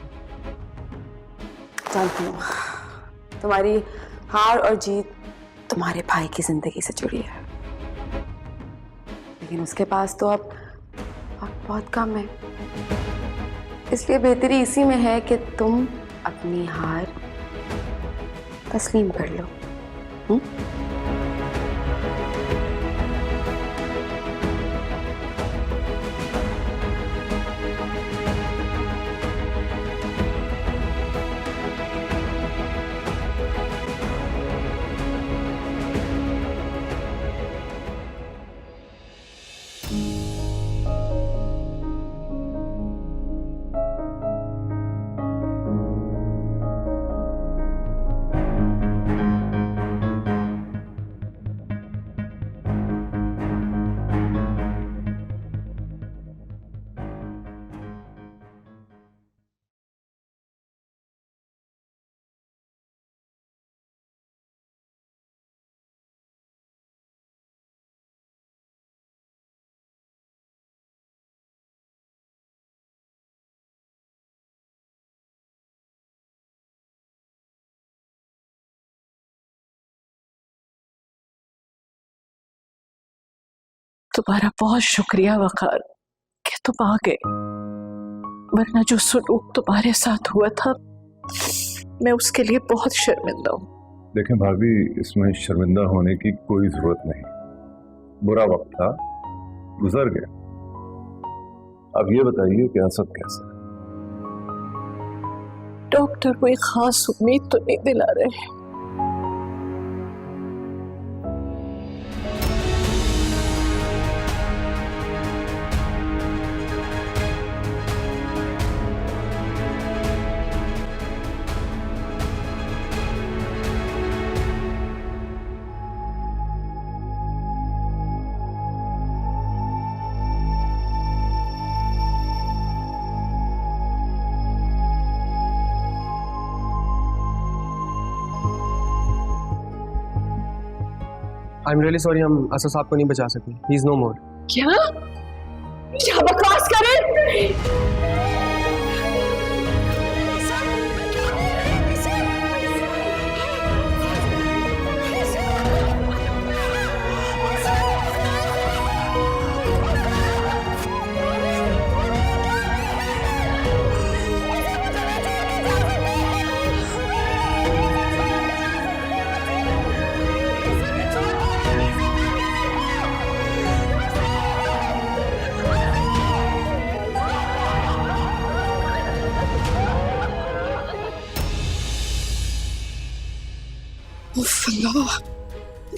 Speaker 1: जानती हूँ तुम्हारी हार और जीत तुम्हारे भाई की जिंदगी से जुड़ी है, लेकिन उसके पास तो अब बहुत कम है, इसलिए बेहतरी इसी में है कि तुम अपनी हार तस्लीम कर लो।
Speaker 3: तुम्हारा बहुत शुक्रिया वकार कि तुम आ गए। वरना जो सलूक तुम्हारे साथ हुआ था मैं उसके लिए बहुत शर्मिंदा हूँ।
Speaker 14: देखें भाभी, इसमें शर्मिंदा होने की कोई जरूरत नहीं। बुरा वक्त था, गुजर गया। अब ये बताइए कि असद कैसा है?
Speaker 3: डॉक्टर कोई खास उम्मीद तो नहीं दिला रहे।
Speaker 9: आई एम रियली सॉरी, हम असद साहब को नहीं बचा सके। ही इज नो मोर।
Speaker 3: क्या बकवास करे?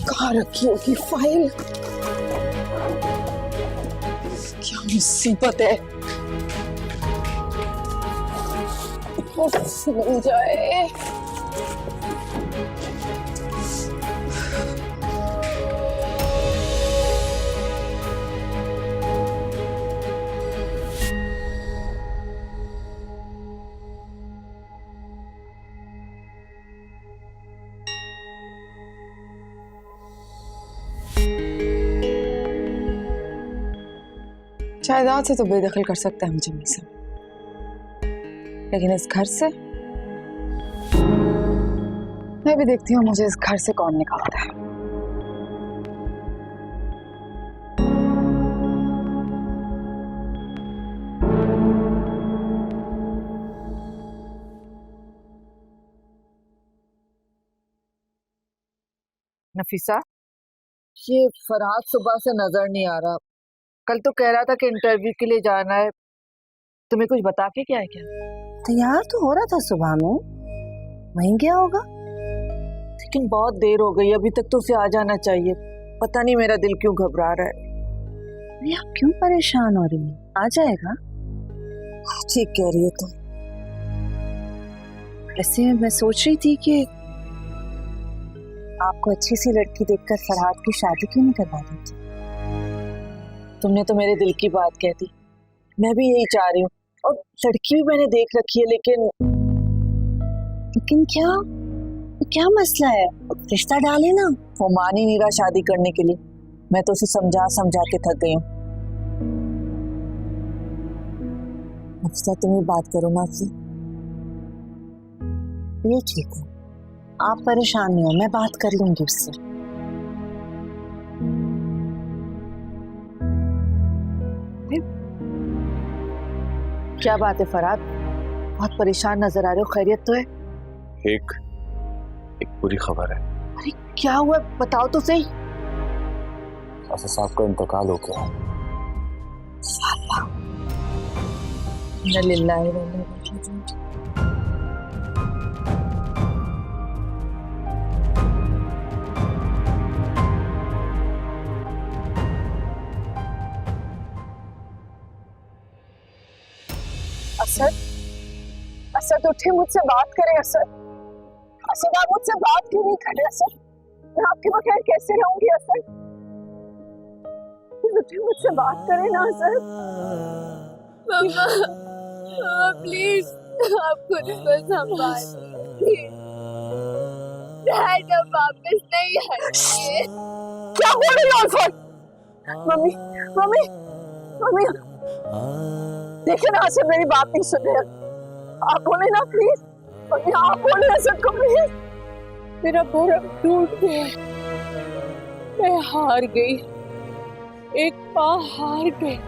Speaker 3: कहाँ रखी होगी फाइल? क्या मुसीबत है? मिल जाए।
Speaker 1: जायदाद से तो बेदखल कर सकता है मुझे मिसा, लेकिन इस घर से मैं भी देखती हूँ मुझे इस घर से कौन निकालता है।
Speaker 3: नफीसा, ये फरहाद सुबह से नजर नहीं आ रहा। कल तो कह रहा था कि इंटरव्यू के लिए जाना है। तुम्हें कुछ बता के क्या है क्या?
Speaker 11: तैयार तो हो रहा था सुबह में, वहीं गया होगा।
Speaker 3: लेकिन बहुत देर हो गई, अभी तक तो उसे आ जाना चाहिए। पता नहीं मेरा दिल क्यों घबरा रहा है।
Speaker 11: अरे आप क्यों परेशान हो रही हैं? आ जाएगा।
Speaker 3: ठीक कह रही है तुम।
Speaker 11: वैसे मैं सोच रही थी कि आपको अच्छी सी लड़की देखकर फरहाद की शादी क्यों नहीं करवा देती।
Speaker 3: तुमने तो मेरे दिल की बात कह दी। मैं भी यही चाह रही हूँ, और लड़की भी मैंने देख रखी है। लेकिन
Speaker 11: क्या मसला है? रिश्ता डाले ना।
Speaker 3: वो मान ही नहीं रहा शादी करने के लिए। मैं तो उसे समझा समझा के थक गई हूँ।
Speaker 11: अफसा, तुम ही बात करो ना आपसे। ये ठीक है, आप परेशान नहीं हो, मैं बात कर लूंगी उससे।
Speaker 3: क्या बात है फरहाद? बहुत परेशान नजर आ रहे हो, खैरियत तो है?
Speaker 6: एक बुरी खबर है।
Speaker 3: अरे क्या हुआ, बताओ तो सही।
Speaker 6: असद साहब का इंतकाल हो गया है।
Speaker 3: साला। इन्ना लिल्लाहि व इन्ना इलैहि राजिऊन। असद उठे, मुझसे बात करें। असद, आप मुझसे बात क्यों नहीं कर रहे? असद, मैं आपके बगैर कैसे रहूंगी? असद, उठे, मुझसे बात करें ना। असद,
Speaker 4: मम्मा, प्लीज आप खुद को संभालिए। डैड अब वापस नहीं आएंगे।
Speaker 3: क्या बोल रही हो असद? मम्मी, देखिए ना, असद मेरी बात नहीं सुन रहे। आप बोले ना प्लीज, आप बोले असद को प्लीज। मेरा भरम टूट गया, मैं हार गई, एक पाँव हार गई।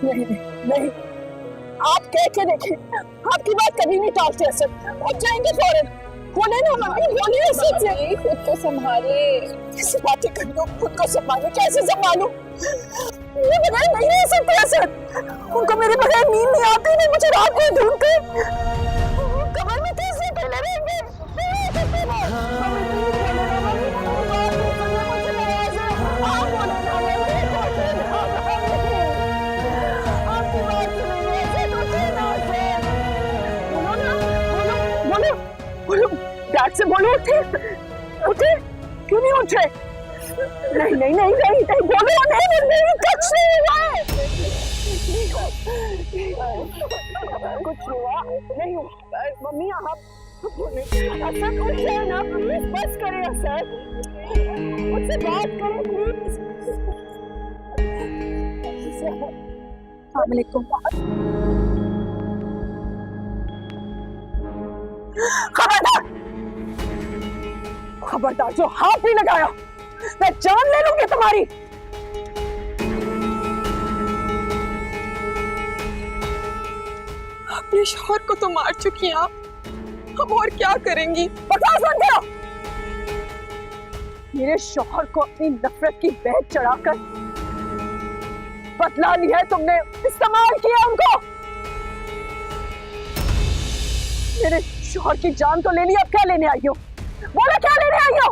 Speaker 7: नहीं नहीं, आप कह के देखें, आपकी बात कभी नहीं टालते असद। आप जाएंगे फौरन। बोले ना मम्मी, बोले असद से। खुद को संभाले। कैसे बातें कर लो, खुद को संभाले, कैसे संभालूं? मेरे बगैर नहीं रह सकते असद। उनको मेरे बगैर नींद नहीं आती, नहीं मुझे रात को ढूंढते। कमर में कैसे पहले रहेंगे? डैड से बोलो उठे, उठे, क्यों नहीं उठे? नहीं नहीं नहीं नहीं नहीं बोलो, नहीं नहीं कुछ नहीं हुआ है, कुछ हुआ नहीं हुआ। मम्मी आप असद उठ जाए ना प्लीज, बस करें असद, मुझसे बात करें प्लीज। अस्सलाम वालेकुम। खबरदार, खबरदार, जो हाथ भी लगाया मैं जान ले लूंगी तुम्हारी।
Speaker 1: अपने शौहर को तो मार चुकी हैं आप, हम और क्या करेंगी?
Speaker 7: बकवास बंद करो। मेरे शौहर को अपनी नफरत की बहक चढ़ाकर बदला लिया है तुमने, इस्तेमाल किया उनको। मेरे शौहर की जान तो ले ली, अब क्या लेने आई हो? बोलो क्या लेने आई हो?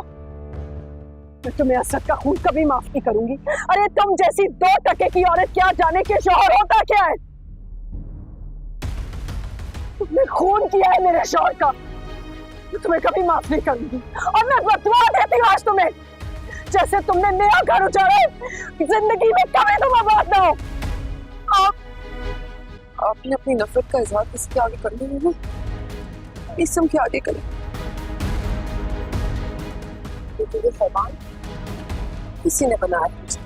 Speaker 7: मैं तुम्हें असद का खून कभी माफ नहीं करूंगी। अरे तुम जैसी 2 टके की औरत क्या जाने के शौहर होता क्या है? तुमने खून किया है मेरे शौहर का, मैं तुम्हें कभी माफ नहीं करूंगी। और मैं बदवा देती हूँ आज तुम्हें, जैसे तुमने नया घर उजाड़ा है, जिंदगी में कभी तुम आबाद ना हो।
Speaker 1: आपने अपनी नफरत का इजहार किसी के आगे करने में ना, इसम के आगे करें। ये फरमान किसी ने बनाया मुझे।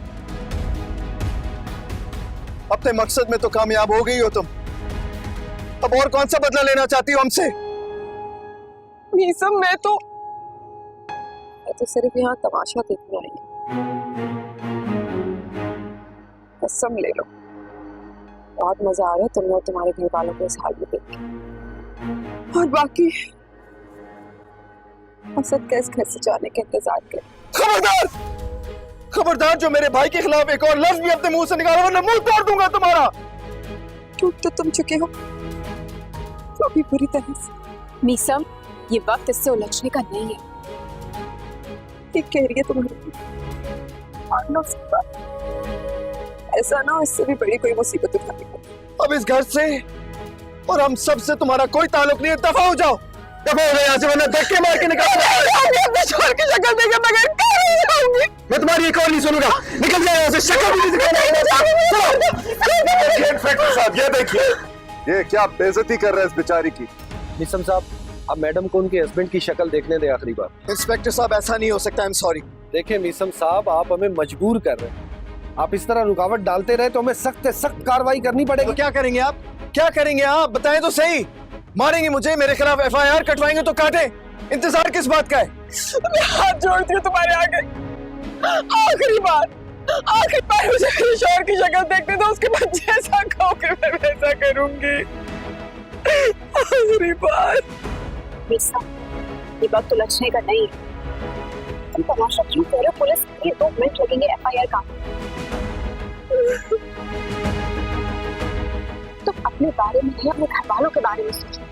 Speaker 10: अपने मकसद में तो कामयाब हो गई हो तुम, अब और कौन सा बदला लेना चाहती हो हमसे?
Speaker 1: मीसम मैं तो सिर्फ यहाँ तमाशा देखने आई हूँ। कसम ले लो, बहुत मजा आ रहा है तुम और तुम्हारे घर वालों को इस हाल में देख के। और बाकी असद का इस घर से जाने का इंतजार करें।
Speaker 10: खबरदार, खबरदार, जो मेरे भाई के खिलाफ एक और लफ्ज भी अपने मुंह से निकाला वरना मुंह तोड़ दूंगा तुम्हारा।
Speaker 1: टूट तो तुम चुके हो, तो भी बुरी तरह से।
Speaker 4: मीसम, ये वक्त इससे उलझने का नहीं है।
Speaker 1: ठीक कह रही है तुम्हारी, मानना उसकी बात। ऐसा ना, इससे भी बड़ी कोई मुसीबत उठानी पड़ी।
Speaker 10: अब इस घर से और हम सब से तुम्हारा कोई ताल्लुक नहीं है, दफा हो जाओ, दफा हो जाओ यहाँ से, वरना धक्के मार के निकाल दूंगा।
Speaker 1: अपने शौहर की शक्ल देखे बगैर कहीं नहीं जाऊंगी।
Speaker 10: मैं तुम्हारी एक और नहीं सुनूंगा, निकल जाए यहाँ से, शक्ल भी नहीं दिखाना।
Speaker 14: इंस्पेक्टर साहब ये देखिए, ये क्या बेइज्जती कर रहे हैं इस बेचारी की।
Speaker 13: निसम साहब, अब मैडम को उनके हस्बैंड की शक्ल देखने दे आखिरी बार।
Speaker 10: इंस्पेक्टर साहब ऐसा नहीं हो सकता, आई एम सॉरी।
Speaker 13: देखिए मीसम साहब, आप हमें मजबूर कर रहे हैं। आप इस तरह रुकावट डालते रहे तो हमें सख्त से सख्त कार्रवाई करनी पड़ेगी।
Speaker 10: तो क्या करेंगे आप, क्या करेंगे आप? बताएं तो सही। मारेंगे मुझे, मेरे खिलाफ FIR कटवाएंगे तो काटें, इंतजार किस बात का है?
Speaker 1: मैं हाथ जोड़ती हूँ तुम्हारे आगे, आखिरी बार मुझे मेरे शौहर की शक्ल देखने दो, उसके बाद जैसा कहोगे मैं वैसा करूंगी। आखिरी बार।
Speaker 4: ये वक्त उलझने का नहीं है। तुम तमाशा क्यों कर रहे हो? पुलिस ये 2 मिनट लगेंगे FIR का। तुम अपने बारे में नहीं, अपने घर वालों के बारे में सोचो।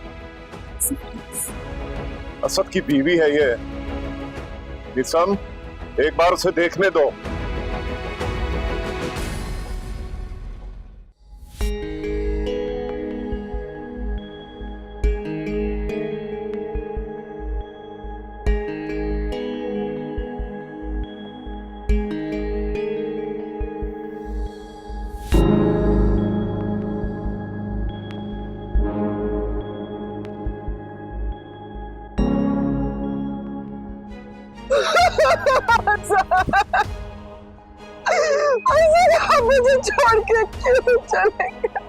Speaker 14: असद की बीवी है ये निसम, एक बार उसे देखने दो।
Speaker 1: मुझे छोड़ के क्यों चले गए?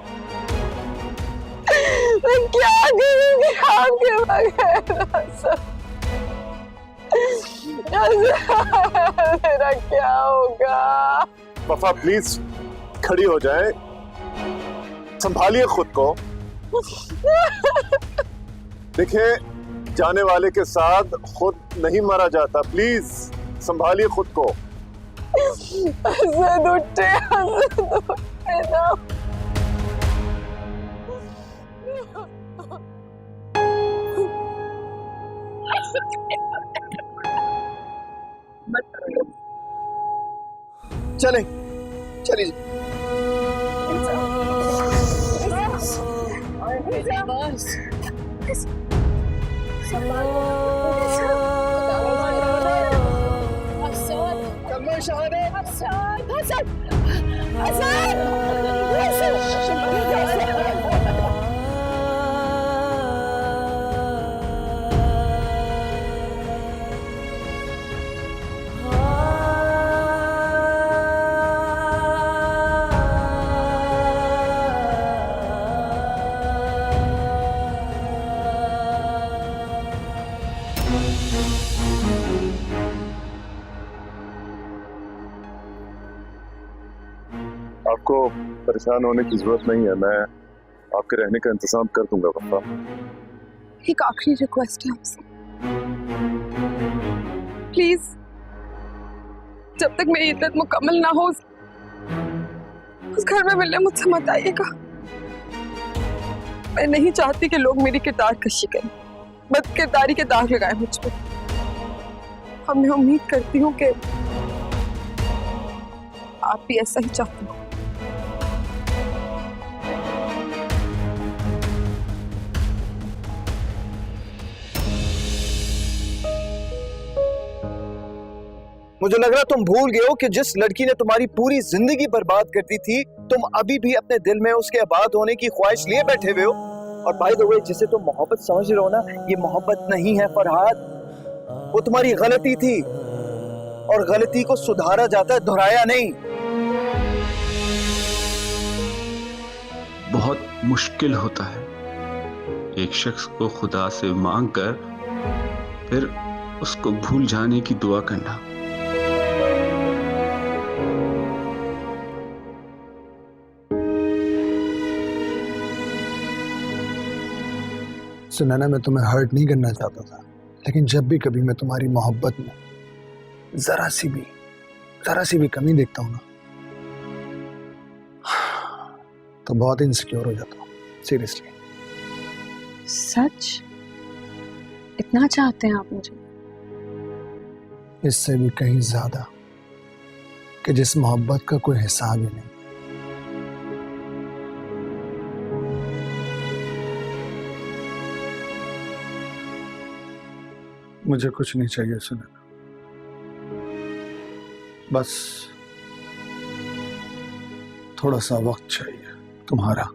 Speaker 1: मैं क्या करूंगी आपके बगैर? मेरा क्या होगा?
Speaker 14: वफा प्लीज खड़ी हो जाएं, संभालिए खुद को। देखिए, जाने वाले के साथ खुद नहीं मरा जाता। प्लीज संभालिए खुद को।
Speaker 7: असद उठे ना।
Speaker 10: चले चलिए।
Speaker 14: आपको परेशान होने की जरूरत नहीं है, मैं आपके रहने का इंतजाम कर दूंगा वफा।
Speaker 4: एक आखिरी रिक्वेस्ट है आपसे, प्लीज जब तक मेरी इद्दत मुकम्मल ना हो उस घर में मिलने मुझसे मत आइएगा। मैं नहीं चाहती कि लोग मेरी किरदार कशी करें, बद किरदारी के दाग लगाए मुझ पर। अब मैं उम्मीद करती हूँ कि आप भी ऐसा ही चाहते हो।
Speaker 10: मुझे लग रहा तुम भूल गए हो कि जिस लड़की ने तुम्हारी पूरी जिंदगी बर्बाद कर दी थी, तुम अभी भी अपने दिल में उसके आबाद होने की ख्वाहिश लिए बैठे हुए हो। और बाय द वे, जिसे तुम मोहब्बत समझ रहे हो ना, ये मोहब्बत नहीं है फरहाद, वो तुम्हारी गलती थी और गलती को सुधारा जाता है, दोहराया नहीं।
Speaker 15: बहुत मुश्किल होता है एक शख्स को खुदा से मांग कर फिर उसको भूल जाने की दुआ करना।
Speaker 2: सुनैना, मैं तुम्हें हर्ट नहीं करना चाहता था, लेकिन जब भी कभी मैं तुम्हारी मोहब्बत में जरा सी भी कमी देखता हूं ना, तो बहुत इनसिक्योर हो जाता हूं, सीरियसली।
Speaker 4: सच? इतना चाहते हैं आप मुझे?
Speaker 2: इससे भी कहीं ज्यादा, कि जिस मोहब्बत का कोई हिसाब ही नहीं। मुझे कुछ नहीं चाहिए सुनैना, बस थोड़ा सा वक्त चाहिए तुम्हारा।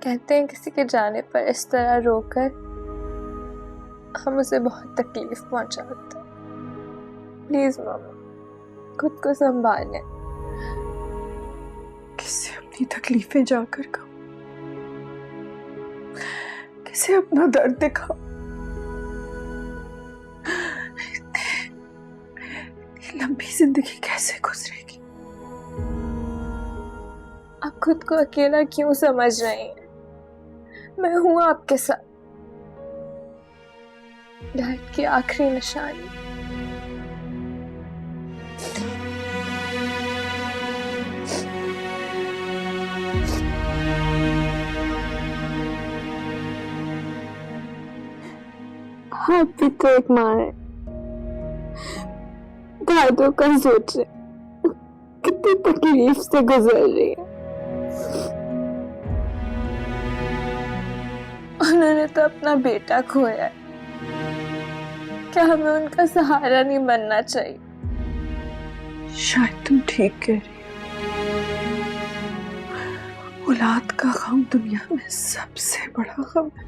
Speaker 5: कहते हैं किसी के जाने पर इस तरह रोकर हम उसे बहुत तकलीफ पहुंचाते हैं। प्लीज मामा, खुद को संभालें।
Speaker 7: किससे अपनी तकलीफें जाकर कहूं, किसे अपना दर्द दिखाऊं। इतनी लंबी जिंदगी कैसे गुजरेगी।
Speaker 5: आप खुद को अकेला क्यों समझ रहे हैं? मैं हूं आपके साथ। डैड की आखिरी निशानी। आप भी तो एक माँ है। दादों का सोचे कितनी तकलीफ से गुजर रही है। उन्होंने तो अपना बेटा खोया है, क्या हमें उनका सहारा नहीं बनना चाहिए?
Speaker 7: शायद तुम ठीक कह रही हो। औलाद का गम दुनिया में सबसे बड़ा गम है।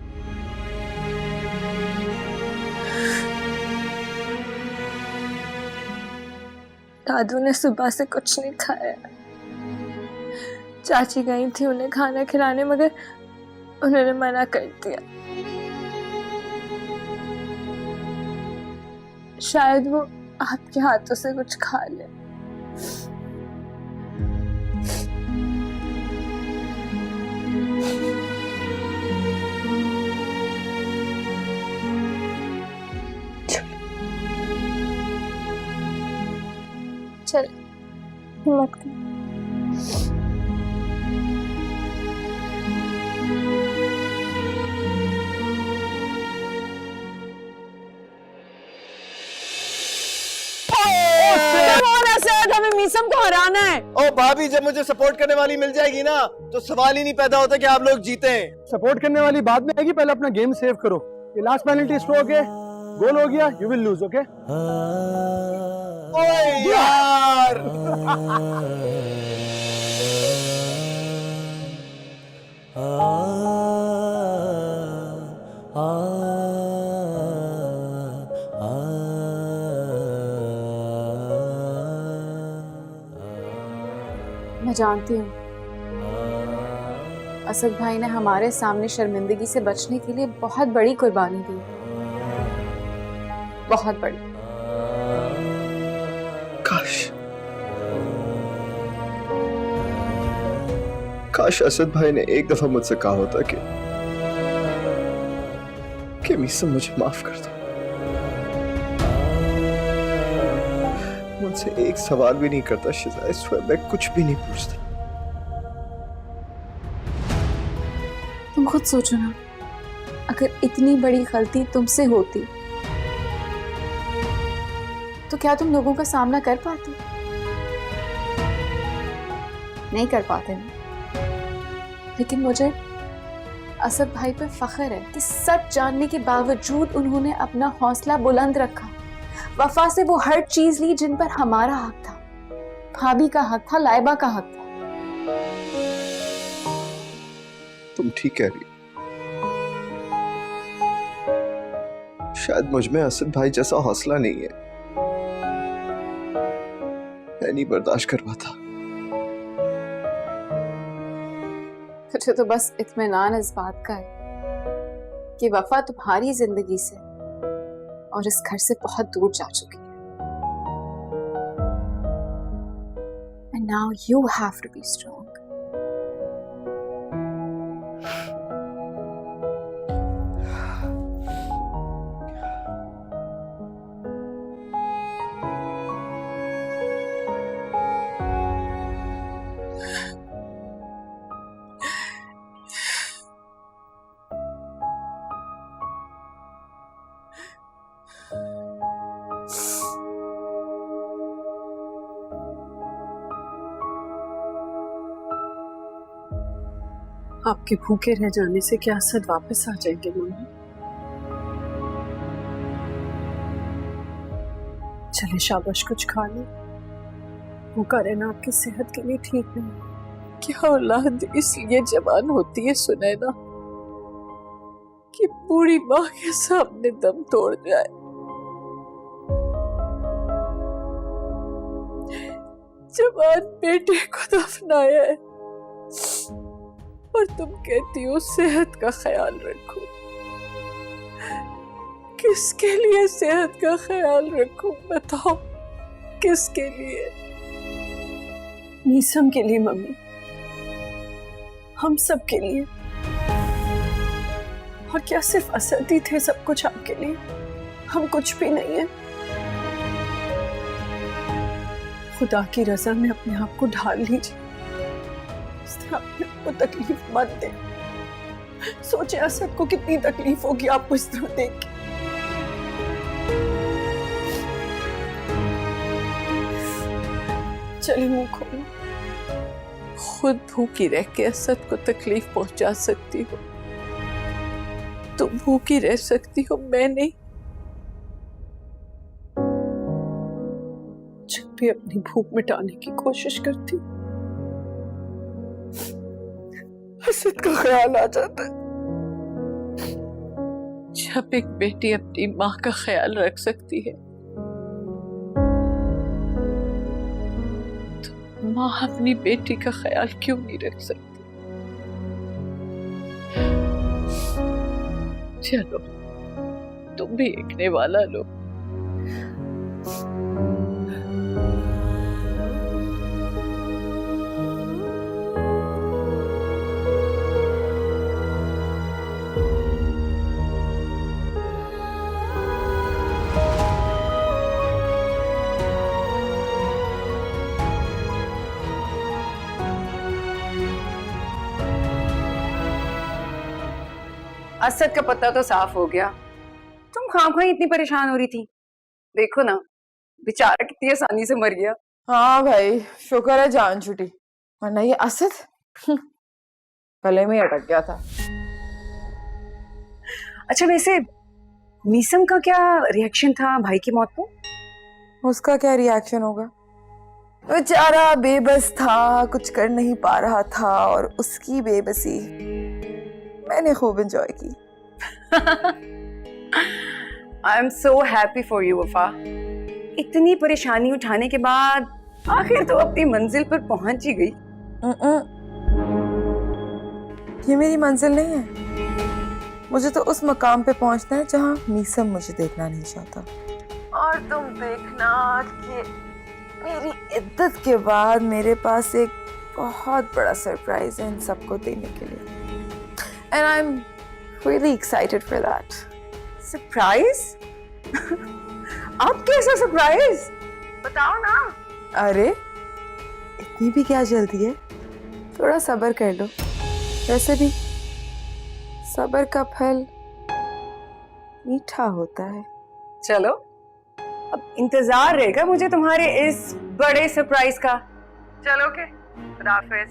Speaker 1: दादू ने सुबह से कुछ नहीं खाया। चाची गई थी उन्हें खाना खिलाने, मगर उन्होंने मना कर दिया। शायद वो आपके हाथों से कुछ खा ले। चल हिम्मत कर।
Speaker 7: हमें मीसम को हराना है।
Speaker 10: ओ भाभी, जब मुझे सपोर्ट करने वाली मिल जाएगी ना तो सवाल ही नहीं पैदा होता कि आप लोग जीते हैं।
Speaker 2: सपोर्ट करने वाली बाद में आएगी, पहले अपना गेम सेव करो। ये लास्ट पेनल्टी स्ट्रोक है, गोल हो गया, यू विल लूज। ओके
Speaker 10: ओए यार
Speaker 4: मैं जानती हूँ असद भाई ने हमारे सामने शर्मिंदगी से बचने के लिए बहुत बड़ी कुर्बानी दी, बहुत बड़ी।
Speaker 10: काश असद भाई ने एक दफा मुझसे कहा होता कि मीसम मुझे माफ कर दो। मुझसे एक सवाल भी नहीं करता शिजा, स्वयं मैं कुछ भी नहीं पूछता।
Speaker 4: तुम खुद सोचो ना, अगर इतनी बड़ी गलती तुमसे होती तो क्या तुम लोगों का सामना कर पाते? नहीं कर पाते ना। लेकिन मुझे असद भाई पर फख्र है कि सच जानने के बावजूद उन्होंने अपना हौसला बुलंद रखा। वफा से वो हर चीज ली जिन पर हमारा हक था, भाभी का हक था, लाइबा का हक था।
Speaker 10: तुम ठीक कह रही हो। शायद मुझ में असद भाई जैसा हौसला नहीं है, मैं नहीं बर्दाश्त कर पाता।
Speaker 4: मुझे तो बस इत्मीनान इस बात का है कि वफा तुम्हारी जिंदगी से और इस घर से बहुत दूर जा चुकी है। And now you have to be strong.
Speaker 7: आपके भूखे रह जाने से क्या असद वापस आ जाएंगे मम्मी? चले शाबाश, कुछ खा लो। भूखा रहना आपकी सेहत के लिए ठीक नहीं। क्या औलाद इसलिए जवान होती है सुनैना कि बूढ़ी माँ के सामने दम तोड़ जाए। जवान बेटे को दफनाया है और तुम कहती हो सेहत का ख्याल रखो। किसके लिए सेहत का ख्याल रखो बताओ, किसके लिए? मीसम के लिए मम्मी, हम सब के लिए। और क्या सिर्फ असद ही थे सब कुछ आपके लिए? हम कुछ भी नहीं है। खुदा की रजा में अपने आप को ढाल लीजिए, इस तरह अपने आप को तकलीफ मत दे। सोचे असद को कितनी तकलीफ होगी आपको इस तरह देख के। चलिए मुंह खोलो। खुद भूखी रह के असद को तकलीफ पहुंचा सकती हो, तुम भूखी रह सकती हो, मैं नहीं। जब भी अपनी भूख मिटाने की कोशिश करती असद का ख्याल आ जाता है। जब एक बेटी अपनी माँ का ख्याल रख सकती है
Speaker 3: माँ अपनी बेटी का ख्याल क्यों नहीं रख सकती? चलो तुम भी एक नेवाला लो।
Speaker 1: असद का पत्ता तो साफ हो गया। तुम खामखा इतनी परेशान हो रही थी। देखो ना, बेचारा कितनी आसानी से मर गया।
Speaker 5: हाँ भाई, शुक्र है जान छुटी, वरना ये असद गले में अटक गया था।
Speaker 1: अच्छा वैसे मीसम का क्या रिएक्शन था भाई की मौत पर?
Speaker 5: उसका क्या रिएक्शन होगा? बेचारा बेबस था, कुछ कर नहीं पा रहा था, और उसकी बेबसी मैंने खूब एंजॉय की।
Speaker 1: I am so happy for you वफा। इतनी परेशानी उठाने के बाद आखिर तो अपनी मंजिल पर पहुंच ही गई।
Speaker 5: ये मेरी मंजिल नहीं है। मुझे तो उस मकाम पे पहुंचना है जहां मीसम मुझे देखना नहीं चाहता। और तुम देखना कि मेरी इद्दत के बाद मेरे पास एक बहुत बड़ा सरप्राइज है इन सबको देने के लिए। And I'm really excited for that.
Speaker 1: Surprise? आप कैसा सरप्राइज? बताओ ना।
Speaker 5: अरे इतनी भी क्या जल्दी है, थोड़ा सब्र कर लो। वैसे भी सब्र का फल मीठा होता है।
Speaker 1: चलो अब इंतजार रहेगा मुझे तुम्हारे इस बड़े सरप्राइज का। चलो के खुदा हाफिज।